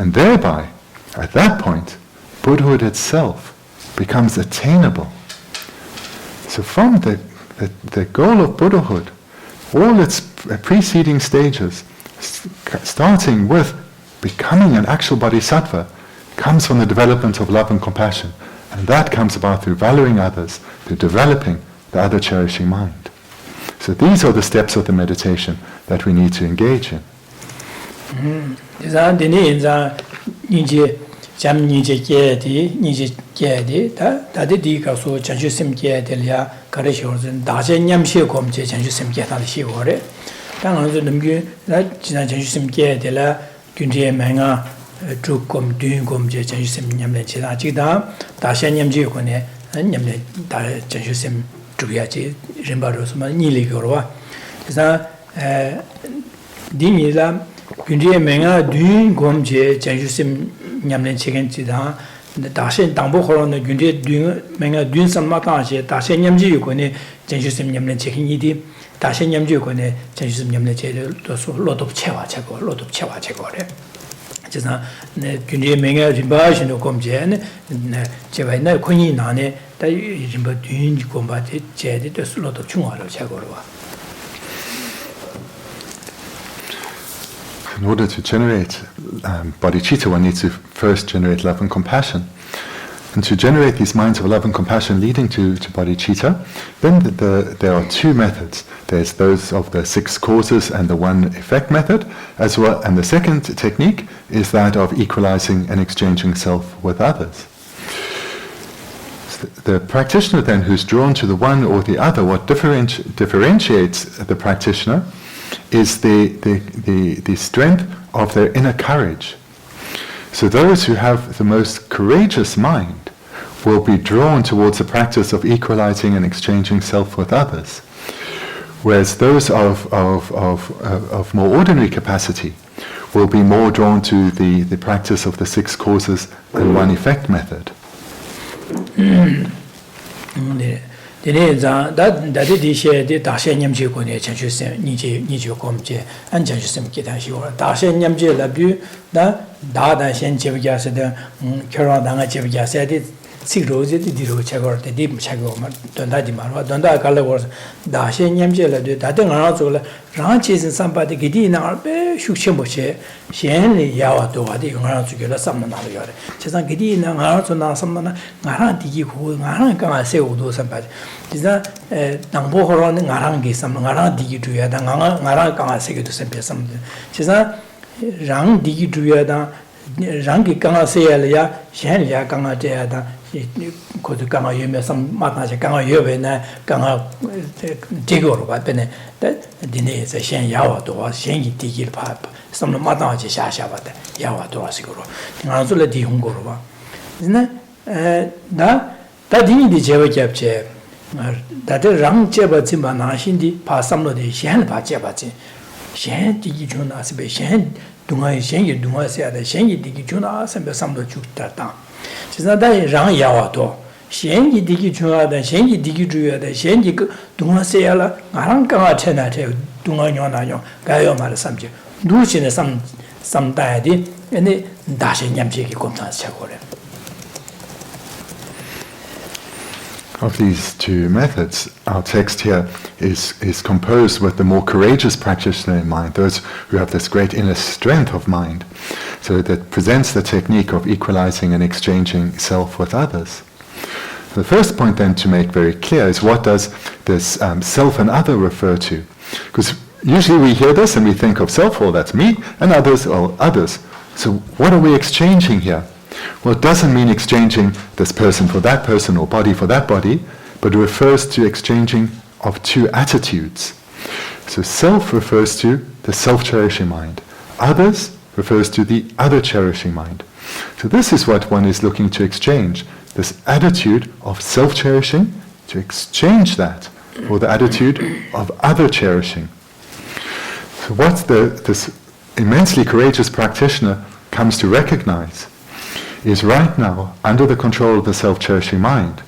And thereby, at that point, Buddhahood itself becomes attainable. So from the goal of Buddhahood, all its preceding stages, starting with becoming an actual bodhisattva, comes from the development of love and compassion. And that comes about through valuing others, through developing the other cherishing mind. So these are the steps of the meditation that we need to engage in. Trukum Dungum Jansim Yamle Chida, Dashan Yamji Kone, and Yamle Jansim Druyachi, Rimbarosma, Nili Gorwa. Is that Dimila, Gundia Menga, Dungum Jansim Yamle Chicken Chida, the Dashan Dambo Horon, the Gundia Menga Dun San Mataje, Dashan Yamji Kone, Jansim Yamle Chicken Yidi, Dashan Yamji Kone, Jansim Yamle Chedo, lot of Chewa Chego, lot of Chewa Chegore. Just now, Kundi Menga Rimbash no Comjan, Chevana Kuni Nane, that Rimba Dun combated, Jed, a lot of Chunga Chagorwa. In order to generate bodhicitta, one needs to first generate love and compassion. And to generate these minds of love and compassion leading to bodhicitta, then there are two methods. There's those of the 6 causes and the 1 effect method, as well. And the second technique is that of equalizing and exchanging self with others. So the practitioner then who's drawn to the one or the other, what differentiates the practitioner is the strength of their inner courage. So those who have the most courageous mind will be drawn towards the practice of equalizing and exchanging self with others, whereas those of more ordinary capacity will be more drawn to the practice of the 6 causes and 1 effect method. Sigro di ro chagor de dim chago ma donda di marwa donda kala gor da shen nyamje la de da de ngara zo la ran chi sin sampa de gidi na be shukchen bo che shen li ya wa do wa de ngara zo ge la samna na lo yore che san gidi na ngara zo na samna na ngara di gi ko ngara ka ma se u do sampa ji da dang bo ho ro ne ngara ge sam ngara di gi du ya da ngara ka ma se ge do sampa sam che san rang di gi du ya da rang ge ka ma se ya ya shen ya ka ma de ya da could come out you some matas, come out you and come out digger, but then that dinner is a shen yawa to us, shengi digil pipe, some matas shashabat, yawa to us. Ansula di Hungorova. Isn't that didn't the Jeva capture that the rang Jebatimba Nashindi pass some of the shen pachabachi, shen digijuna, shen, Dunga shengi, Dunga said the shengi digijuna, and some of the chutata. She's not that Rang Yawato. Shengi digi chua, the Shengi digi juya, the Shengi Dunga Seala, Aranka Chenate, Dunga Yonayo, Gayo Mara subject. Duchin some diety, and the dashing Yamjiki Komtas Chakore. Of these 2 methods, our text here is composed with the more courageous practitioner in mind, those who have this great inner strength of mind. So that presents the technique of equalizing and exchanging self with others. The first point then to make very clear is what does this self and other refer to? Because usually we hear this and we think of self, well that's me, and others, well others. So what are we exchanging here? Well, it doesn't mean exchanging this person for that person or body for that body, but it refers to exchanging of 2 attitudes. So self refers to the self-cherishing mind. Others refers to the other cherishing mind. So this is what one is looking to exchange, this attitude of self-cherishing, to exchange that for the attitude of other cherishing. So what this immensely courageous practitioner comes to recognize is right now, under the control of the self-cherishing mind,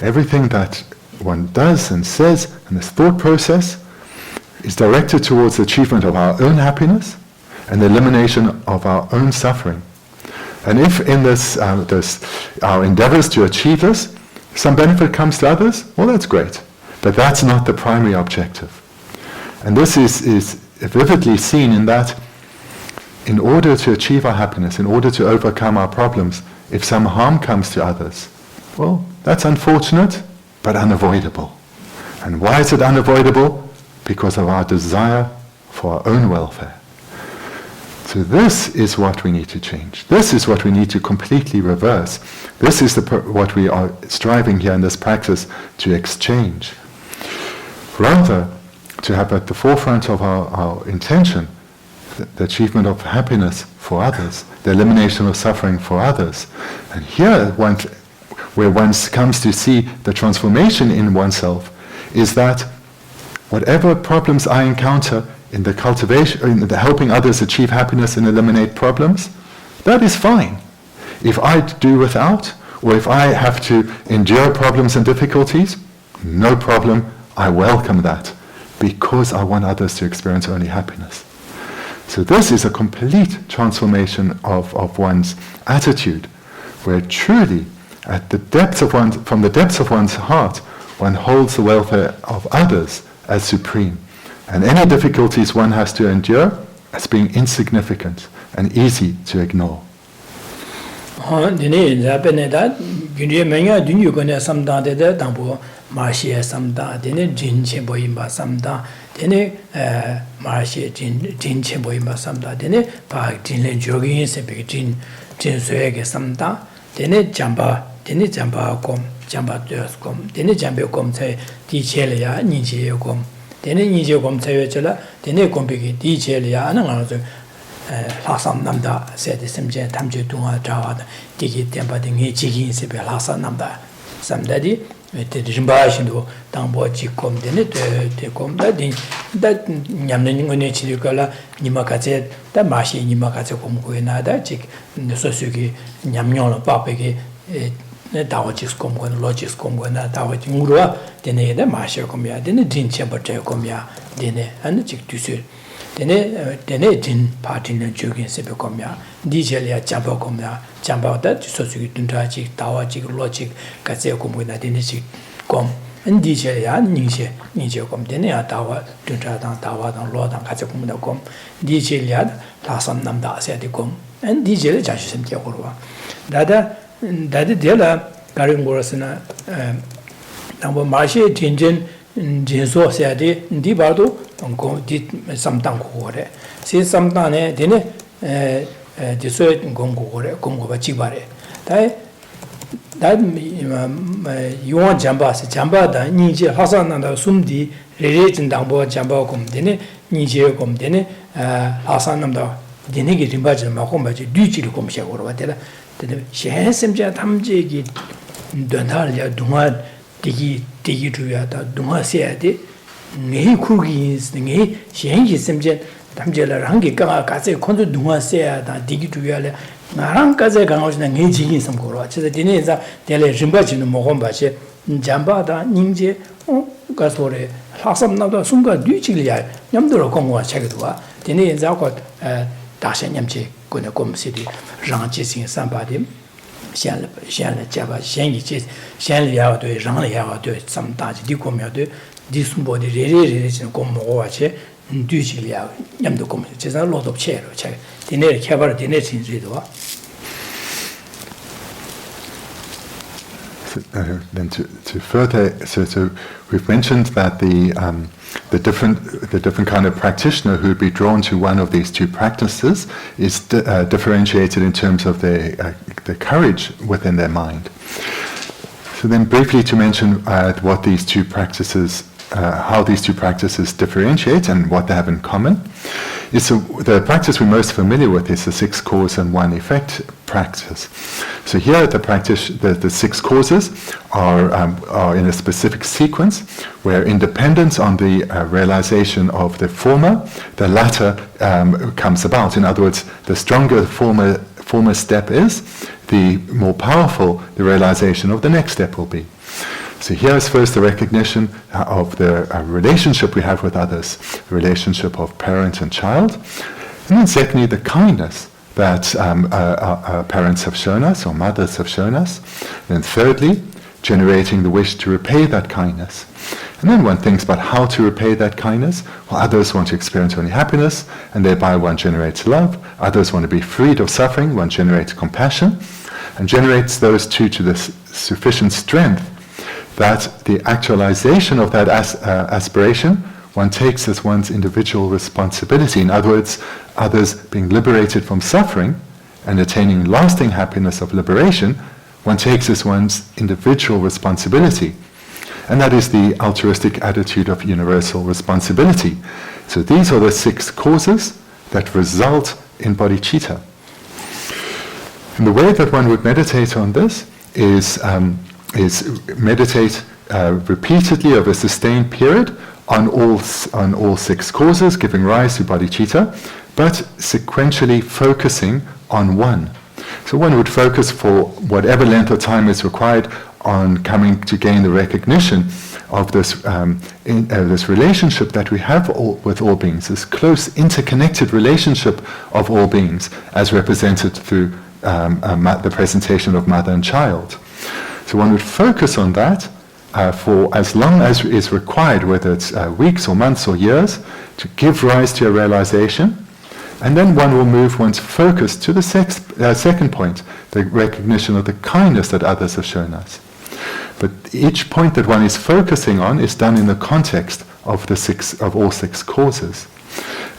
everything that one does and says and this thought process is directed towards the achievement of our own happiness and the elimination of our own suffering. And if in this, our endeavors to achieve this, some benefit comes to others, well, that's great. But that's not the primary objective. And this is vividly seen in that in order to achieve our happiness, in order to overcome our problems, if some harm comes to others, well, that's unfortunate, but unavoidable. And why is it unavoidable? Because of our desire for our own welfare. So this is what we need to change. This is what we need to completely reverse. This is what we are striving here in this practice to exchange. Rather, to have at the forefront of our intention the achievement of happiness for others, the elimination of suffering for others. And here, where one comes to see the transformation in oneself, is that whatever problems I encounter in the cultivation, in the helping others achieve happiness and eliminate problems, that is fine. If I do without, or if I have to endure problems and difficulties, no problem, I welcome that, because I want others to experience only happiness. So this is a complete transformation of one's attitude, where truly, at the depths of from the depths of one's heart, one holds the welfare of others as supreme, and any difficulties one has to endure as being insignificant and easy to ignore. Marshia samda, dene jin chembo imba samda, dene marshia jin chembo imba samda, dene pa jinlen jogin sepe jin suege samda, dene jamba kom, jamba deus kom, dene jambe kom tse di chele ya, ninje kom, dene ninje kom tse chela, dene kompiki di chele ya, anang laksan namda, sede semje tamje dunga jawa, digi tempa dingi jigin sepe laksan namda, samda di, rimba shindu tangbo jikom dene te kom da din da nyamne ngone chilukala nima kache da mashi nima kache kom ko na da jik sosugi nyamnyo la papege ne dawo jis kom ko logis kom ko na dawo ngurwa dene da mashi kom ya dene din chemba te kom ya dene an jik tusu dene din party ne jogin sebe kom ya dijel ya jaba kom ya jamba da sosugi dunta jik dawa jik logic kache kom ko na dene jik kom en dijel ya ninje kom dene ya dawa dunta dang dawa dang lo dang kache kom da kom dijel ya lasan nam da se de kom en dijel ja shi sem ke korwa dada dela garing borasna 당보 마시에 진진 진소 세야디 디바도 고 디 삼당 고거래 세 삼당에 되네 디소에 공고거래 공고가 지바래 다이 유원 잠바스 잠바다 니지 하산난다 숨디 레레진 당보 잠바 공되네 니지 공되네 하산남다 되네게 림바지 마콤바지 뒤지를 공시하고 와대라 되네 셴sem자 탐제기 donar야 동안 디기 주야다 동아세야데 네 쿠기스 네 셴기 sem제 담제를 한게 가세 콘도 동아세야다 디기 주야래 나랑까지 강하시는 네 지긴 섬고로 그래서 디네자 데레 림바지는 먹음바시 잠바다 닝제 가소레 학습나도 순간 뒤질이야 냠들어 공부가 책도와 디네자 곧 다시 냠지 고네 곰시디 장지신 삼바디 现了家吧现一些现了要对让了要对这么大的公庙对的什么的人这公庙啊些对起了你们都公庙这是老多钱了钱的那开发的那钱最多 Then to further, so we've mentioned that the different kind of practitioner who would be drawn to one of these two practices is differentiated in terms of the courage within their mind. So then, briefly to mention what these two practices, how these two practices differentiate and what they have in common. Is the practice we're most familiar with is the 6 cause and 1 effect practice. So here the 6 causes are in a specific sequence where independence on the realization of the former, the latter comes about. In other words, the stronger the former step is, the more powerful the realization of the next step will be. So here is first the recognition of the relationship we have with others, the relationship of parent and child. And then secondly, the kindness that our parents have shown us, or mothers have shown us. Then thirdly, generating the wish to repay that kindness. And then one thinks about how to repay that kindness. Well, others want to experience only happiness, and thereby one generates love. Others want to be freed of suffering, one generates compassion, and generates those two to the sufficient strength that the actualization of that aspiration one takes as one's individual responsibility. In other words, others being liberated from suffering and attaining lasting happiness of liberation, one takes as one's individual responsibility. And that is the altruistic attitude of universal responsibility. So these are the 6 causes that result in bodhicitta. And the way that one would meditate on this is meditate repeatedly over a sustained period on all 6 causes, giving rise to bodhicitta, but sequentially focusing on one. So one would focus for whatever length of time is required on coming to gain the recognition of this this relationship that we have with all beings, this close interconnected relationship of all beings, as represented through the presentation of mother and child. So one would focus on that for as long as is required, whether it's weeks or months or years, to give rise to a realization. And then one will move one's focus to the second point, the recognition of the kindness that others have shown us. But each point that one is focusing on is done in the context of all 6 causes.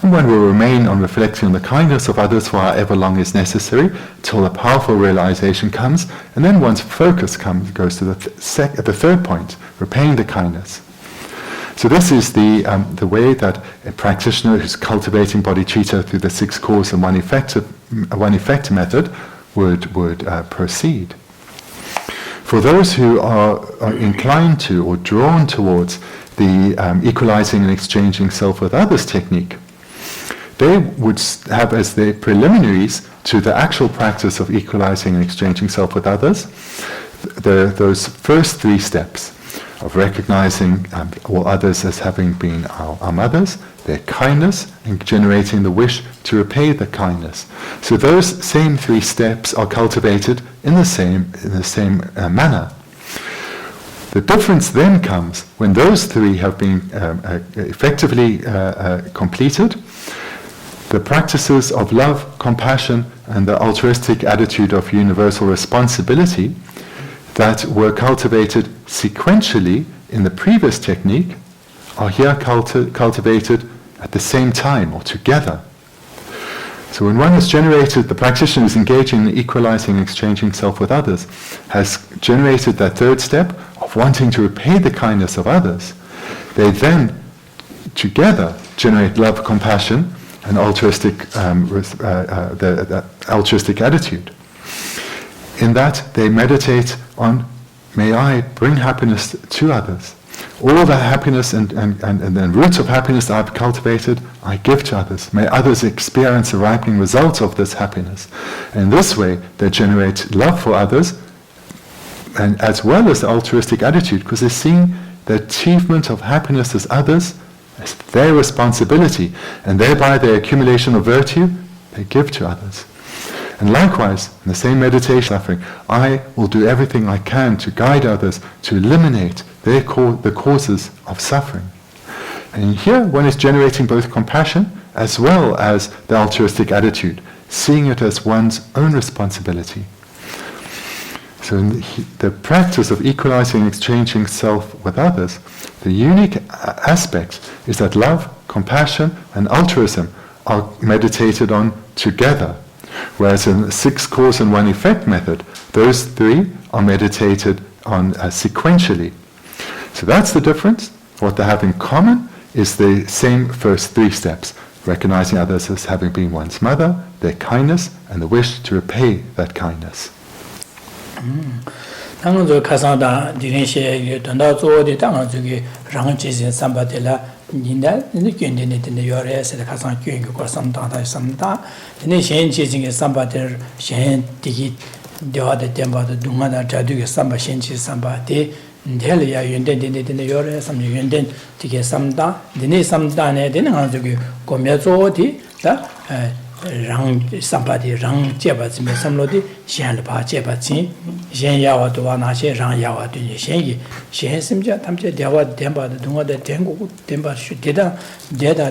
And one will remain on reflecting on the kindness of others for however long is necessary, till a powerful realization comes, and then one's focus goes to the third point, repaying the kindness. So this is the way that a practitioner who's cultivating bodhicitta through the 6 cause and one effect method would proceed. For those who are inclined to or drawn towards the equalizing and exchanging self with others technique, they would have as their preliminaries to the actual practice of equalizing and exchanging self with others those first 3 steps of recognizing all others as having been our mothers, their kindness, and generating the wish to repay the kindness. So those same 3 steps are cultivated in the same manner. The difference then comes when those 3 have been effectively completed. The practices of love, compassion, and the altruistic attitude of universal responsibility that were cultivated sequentially in the previous technique are here cultivated at the same time or together. So when one has generated, the practitioner is engaging in equalizing and exchanging self with others, has generated that 3rd step of wanting to repay the kindness of others, they then together generate love, compassion, and altruistic the altruistic attitude. In that they meditate on, may I bring happiness to others. All the happiness and roots of happiness that I've cultivated, I give to others. May others experience the ripening results of this happiness. And in this way, they generate love for others, and as well as the altruistic attitude, because they're seeing the achievement of happiness as others as their responsibility, and thereby their accumulation of virtue, they give to others. And likewise, in the same meditation suffering, I will do everything I can to guide others to eliminate the causes of suffering. And here one is generating both compassion as well as the altruistic attitude, seeing it as one's own responsibility. So in the practice of equalizing and exchanging self with others, the unique aspect is that love, compassion, and altruism are meditated on together. Whereas in the 6 cause and 1 effect method, those 3 are meditated on sequentially. So that's the difference. What they have in common is the same first 3 steps, recognizing others as having been one's mother, their kindness, and the wish to repay that kindness. Ninda ni kyende ne de yore se ka san kyeng ko sam ta ne shen chi jing ge sam ba de shen di de wa de dem ba de du ma da ja du ge sam ba shen chi sam ba de ndel ya yuen de de yore sam yuen de ti ge sam da de ne sam da ne de na ju ge ko me zo di da rang somebody rang jebats me samlodi shen ba jebatsin shen yawa to na shen rang yawa de shen yi shen simja tamje dewa demba de dunga de dengu demba shu deda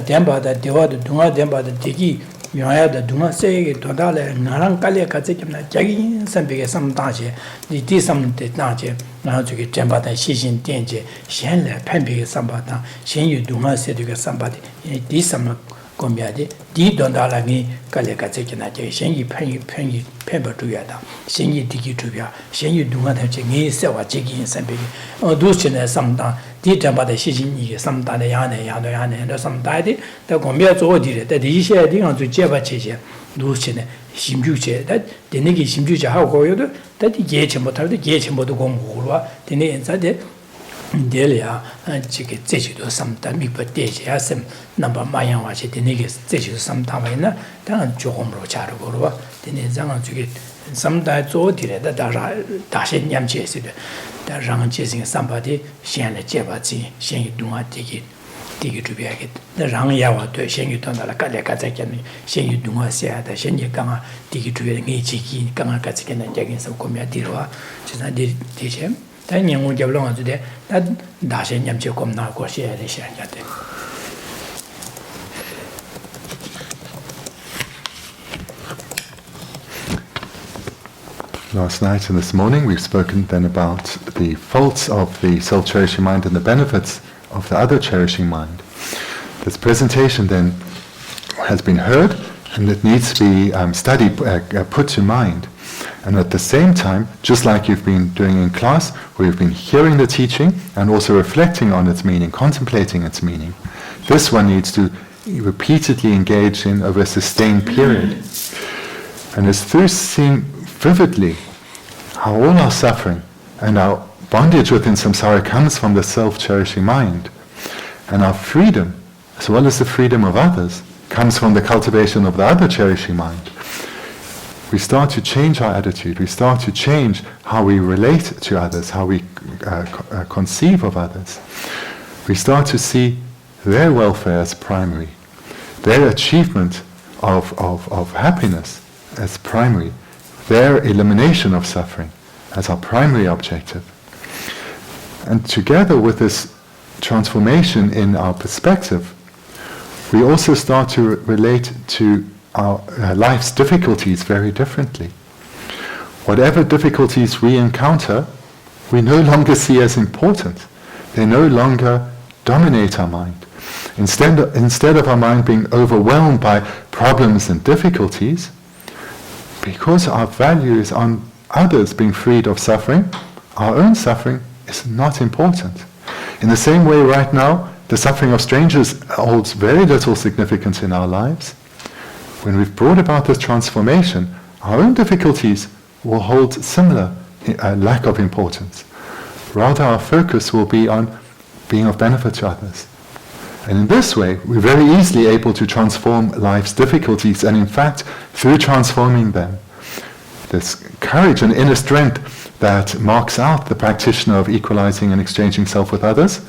demba da dewa de dunga demba de degi yoya de dunga se to dale narang kale ka che kimna jagi sambe sam da che di sam de na che na ju ge demba da shi shin dian je shen le pen be samba da shen yu dunga se de ge samba de di sam 공비아디 디돈달라니 칼레가 제기나 제 신이 편이 페버주야다 신이 디기 주야 신이 누가다 제기 세와 제기 선배기 두스네 삼다 디점바의 시신이 삼다의 야네 삼다디 더 공비아 조디레 더 이些地方就제바 제제 두스네 심주제 다 되는게 심주제 하고 요도 다 예체 못하도 예체 모두 공부로 되네 인사데 데리아 지게 제주도 삼다 미버대지야 셈 넘버 마양와시 되네게 제주도 삼다마이나 당 조금으로 자르고로 되네 장은 주게 삼다 조디레다 다시 냠제시데 다랑 제신 삼바디 현의 제바지 현의 동아디기 디기 주비하게 랑야와 되 현의 동달라 깔래가자겠니 현의 동아세야다 현의 강아 디기 주비에 내지기 강아 가지겠는 얘기에서 고미아디로와 지난 디제 다니는 잡으러 가지고 다 다시 냠제 겁나 거시야 되시야데 Last night and this morning we've spoken then about the faults of the self-cherishing mind and the benefits of the other cherishing mind. This presentation then has been heard and it needs to be studied, put to mind. And at the same time, just like you've been doing in class, where you've been hearing the teaching and also reflecting on its meaning, contemplating its meaning, this one needs to repeatedly engage in over a sustained period. And it's through seeing vividly how all our suffering and our bondage within samsara comes from the self-cherishing mind, and our freedom, as well as the freedom of others, comes from the cultivation of the other cherishing mind. We start to change our attitude, we start to change how we relate to others, how we conceive of others. We start to see their welfare as primary, their achievement of happiness as primary, their elimination of suffering as our primary objective. And together with this transformation in our perspective, we also start to relate to our life's difficulties very differently. Whatever difficulties we encounter, we no longer see as important. They no longer dominate our mind. Instead of our mind being overwhelmed by problems and difficulties, because our value is on others being freed of suffering, our own suffering is not important. In the same way right now, the suffering of strangers holds very little significance in our lives. When we've brought about this transformation, our own difficulties will hold similar lack of importance. Rather, our focus will be on being of benefit to others. And in this way, we're very easily able to transform life's difficulties, and in fact, through transforming them, this courage and inner strength that marks out the practitioner of equalizing and exchanging self with others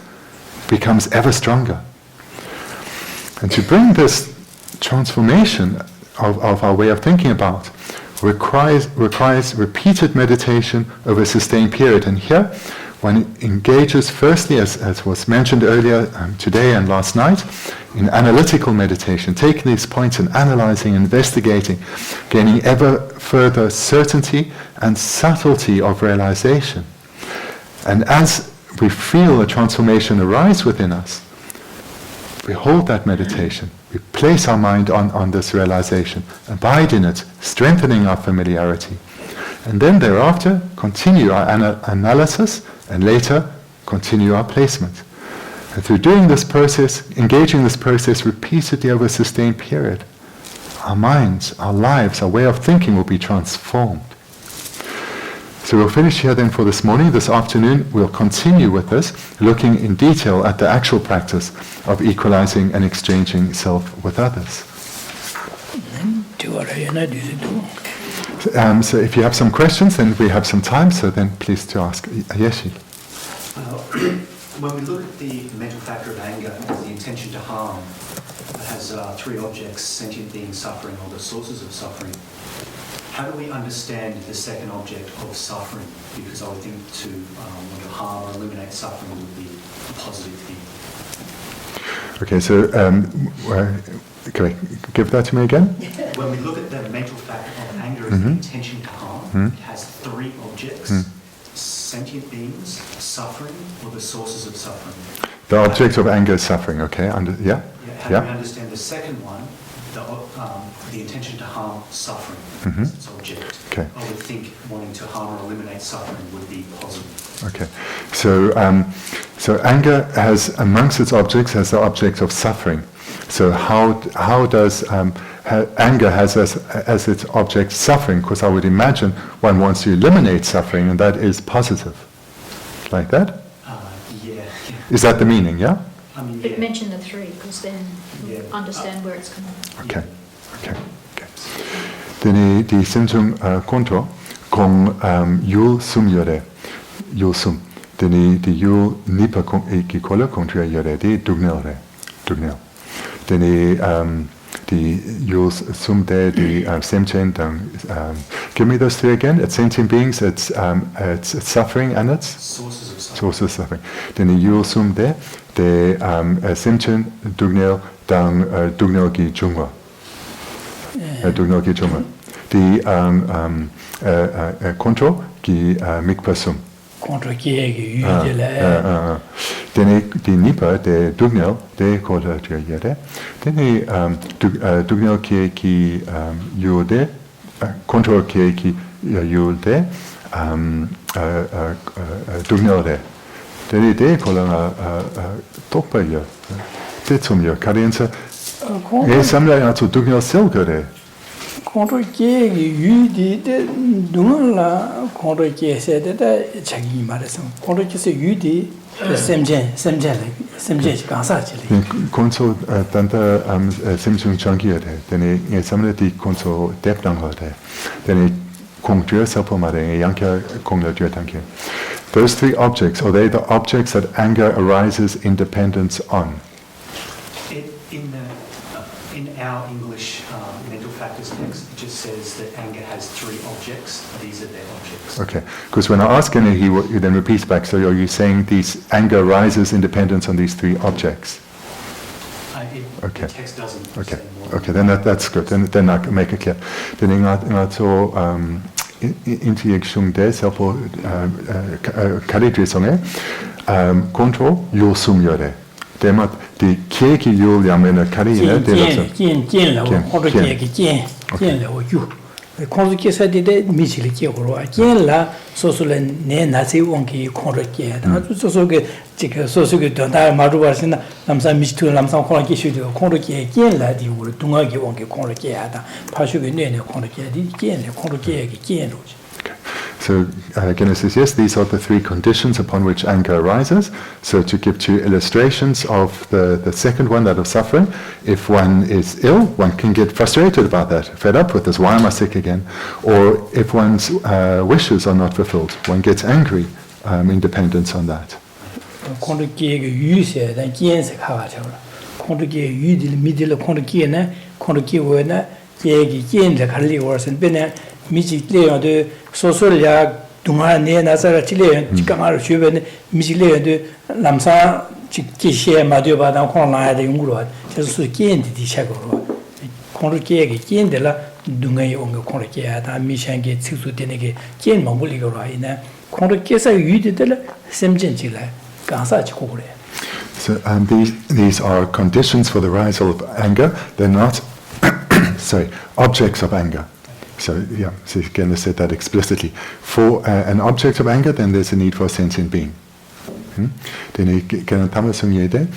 becomes ever stronger. And to bring this transformation of our way of thinking about requires repeated meditation over a sustained period. And here one engages firstly, as was mentioned earlier today and last night, in analytical meditation, taking these points and analyzing, investigating, gaining ever further certainty and subtlety of realization. And as we feel a transformation arise within us, we hold that meditation, we place our mind on this realization, abide in it, strengthening our familiarity. And then thereafter, continue our analysis, and later, continue our placement. And through doing this process, engaging this process repeatedly over a sustained period, our minds, our lives, our way of thinking will be transformed. So we'll finish here then for this morning. This afternoon we'll continue with this, looking in detail at the actual practice of equalizing and exchanging self with others. So if you have some questions, then we have some time, so then please to ask. Yeshi. When we look at the mental factor of anger as the intention to harm, it has has three objects, sentient beings, suffering, or the sources of suffering. How do we understand the second object of suffering? Because I would think to want to harm or eliminate suffering would be a positive thing. Okay, so can I give that to me again? When we look at the mental fact of anger as the intention to harm, it has three objects, sentient beings, suffering, or the sources of suffering. The object of anger is suffering, okay? How do we understand the second one, the intention to harm suffering as its object? Okay. I would think wanting to harm or eliminate suffering would be positive. Okay, so anger has, amongst its objects, has the object of suffering. So how does anger has as its object suffering? Because I would imagine one wants to eliminate suffering, and that is positive, like that. Yeah. Is that the meaning? Yeah. I mean, But mention the three, because then we'll understand where it's coming from. Okay. Deni di simsum konto kong yul sum yore yul sum. Deni di yul nipa kong ki kola kontra yore di dugnel. Deni di yul sum de di semchen dang. Give me those three again. It's sentient beings. It's suffering and it's sources of suffering. Deni yul sum de semchen dugnel dang dugnel ki jungwa. Dugnel ki jungwa. Di kontro ki mikpasum. Kontro ki yu de la. Deni di nipa de dugnel de kola yere. Deni dugnel ki yu de kontro ki yu de dugnel de. Deni de kola tokpa ya. De zum ya karensa. Samla zu dugnel selgere. Kontro ki yu de dunga kontro ki se de chagi marasam. Kontro ki se yu de semjen gansa chili. Konso tanta simsung changia de. Deni samla di konso depdang de. Deni kongtue sapo mare yanka kongla tanke. Those three objects, are they the objects that anger arises in dependence on? In our English mental factors text, it just says that anger has three objects. These are their objects. Okay, because when I ask him, he then repeats back, so are you saying these anger arises in dependence on these three objects? The text doesn't say more. Okay, then that's good. Then I can make it clear. Then inga so intuition de selpo karidrisonge control yul sum yore. Demat di keki yul yamena karine de la. Kien la kontro ki kien la yu. Kontro ki sa de michili ki ro. Kien la sosule ne na se wonki kontro ki. Da so ge 지금 소소게 다 마루바스나 남산 미스투 남산 코라기 슈디오 코르기 겐라 디우르 동아기 원게 코르기 하다 파슈게 네네 코르기 디 겐네 코르기 겐로지. So Geshe says, yes, these are the three conditions upon which anger arises. So to give two illustrations of the second one, that of suffering, if one is ill, one can get frustrated about that, fed up with this, why am I sick again? Or if one's wishes are not fulfilled, one gets angry in dependence on that. 콘르기의 유세 단 기엔스 가가지고 콘르기의 유딜 미딜 콘르기에는 콘르기워나 얘기 기엔데 갈리 워선 베네 미지레어도 소소리아 동안에 나서라 칠레 지강을 주변에 미지레어도 남사 지기시에 마디오바단 콘라야의 연구로 그래서 기엔데 디샤고로 콘르기의 기엔데라 동아에 온거 콘르기야 다 미샹게 측수되는게 기엔 먹을리고로 하이나 콘르기에서 유디들 셈진지라 So these are conditions for the rise of anger. They're not, objects of anger. So so again, I said that explicitly. For an object of anger, then there's a need for a sentient being. Then can tamasung yede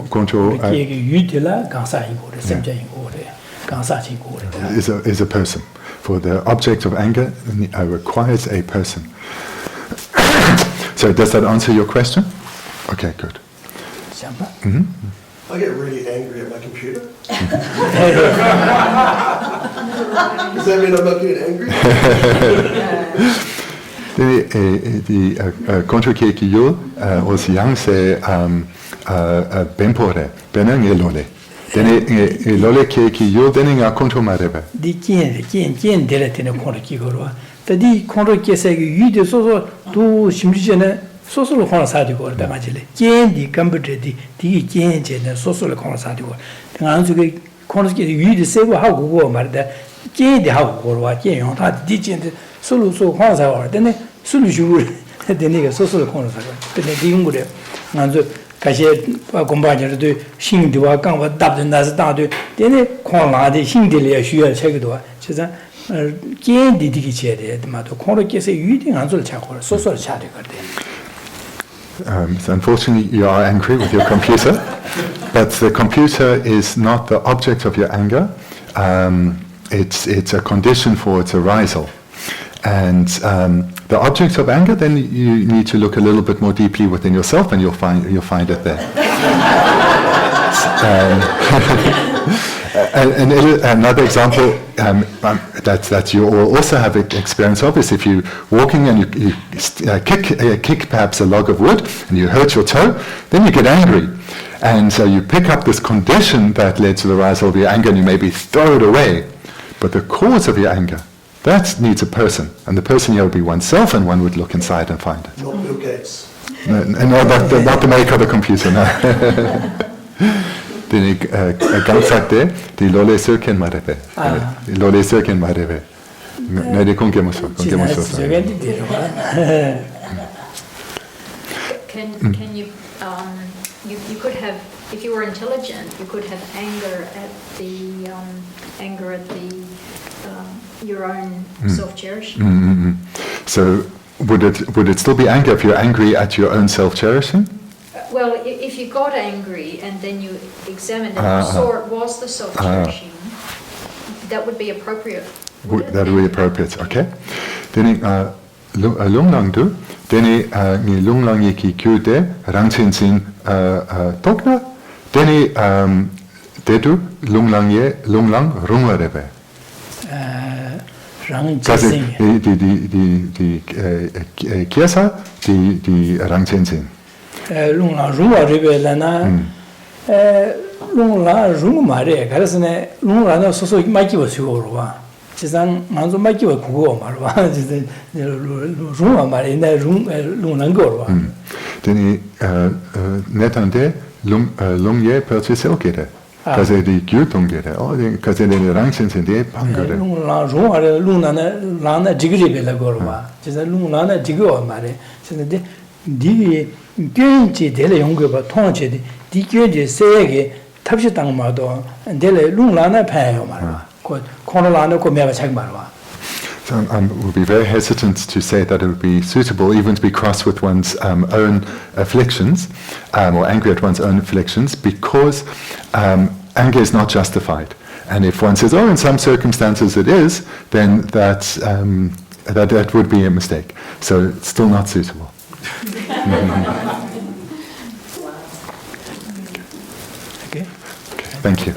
control is a person. For the object of anger requires a person. So does that answer your question? Okay, good. I get really angry at my computer. Does that mean I'm not getting angry? The contra ki yul os yang se bempore benang elole. Dene lole ki yo dene nga kontro marebe. Di kien dele tene kono ki korwa. Tadi kono kese ki yu de so du shimjene so lo kono sa di kor da ngajile. Kien di computer di kien je ne so lo kono sa di kor. Nga su ke kono ki yu de se ha go mar da kien de ha go korwa kien yon ta di kien de so lo so kono sa or dene su lu ju dene ke so lo kono sa ko. Dene di ngu de nga su 가시 공부하자도 신디와 강과 답된 나서 다도 되네 콘라데 신디를需要 책도 진짜 게디디기 제대 마도 콘로께서 유딩 안줄 찾고 소소를 찾을 거대. So unfortunately you are angry with your computer, but the computer is not the object of your anger. It's a condition for its arisal. And the object of anger, then you need to look a little bit more deeply within yourself, and you'll find it there. Another example that you all also have experience of is if you're walking and you kick perhaps a log of wood and you hurt your toe, then you get angry. And so you pick up this condition that led to the arisal of your anger and you maybe throw it away. But the cause of your anger, that needs a person, and the person here would be oneself, and one would look inside and find it. Not Bill Gates. No, not the maker of the computer, no. Den gang sagte, die lole söken marebe. Die lole söken marebe. Nej, det kongemus så. Can you you could have, if you were intelligent, you could have anger at the your own self-cherishing. So would it still be anger if you're angry at your own self-cherishing? Well, if you got angry and then you examined and you saw it was the self-cherishing, that would be appropriate. That would be appropriate, okay. Then lunglang du, then ni lunglang yeki kyude rangchen sin tokna, then dedu lunglang rungwarebe. Die Kiesa, die Rangchensin. Lungla Ruma Rebelana Lungla Rumare, Garasane, Lungla Soso Maki was Yorua. Chizan Manzo Maki was Kugo Marwa, Ruma Marina Lunangorwa. Then Netande Lungye purchase okere. Because the Gyutung did it, or because they did the Rangchens in the Pangode. Luna Jigri Gorma, just a Luna Jigo Mare, so the Gyunchi dele Yunga Tonche, the Gyunji Sege, Tapshitang Mado, and Dele Luna Payomara, Conolano Comera Chagmarwa. So I would be very hesitant to say that it would be suitable even to be cross with one's own afflictions or angry at one's own afflictions, because anger is not justified. And if one says, oh, in some circumstances it is, then that would be a mistake. So it's still not suitable. Okay. Thank you.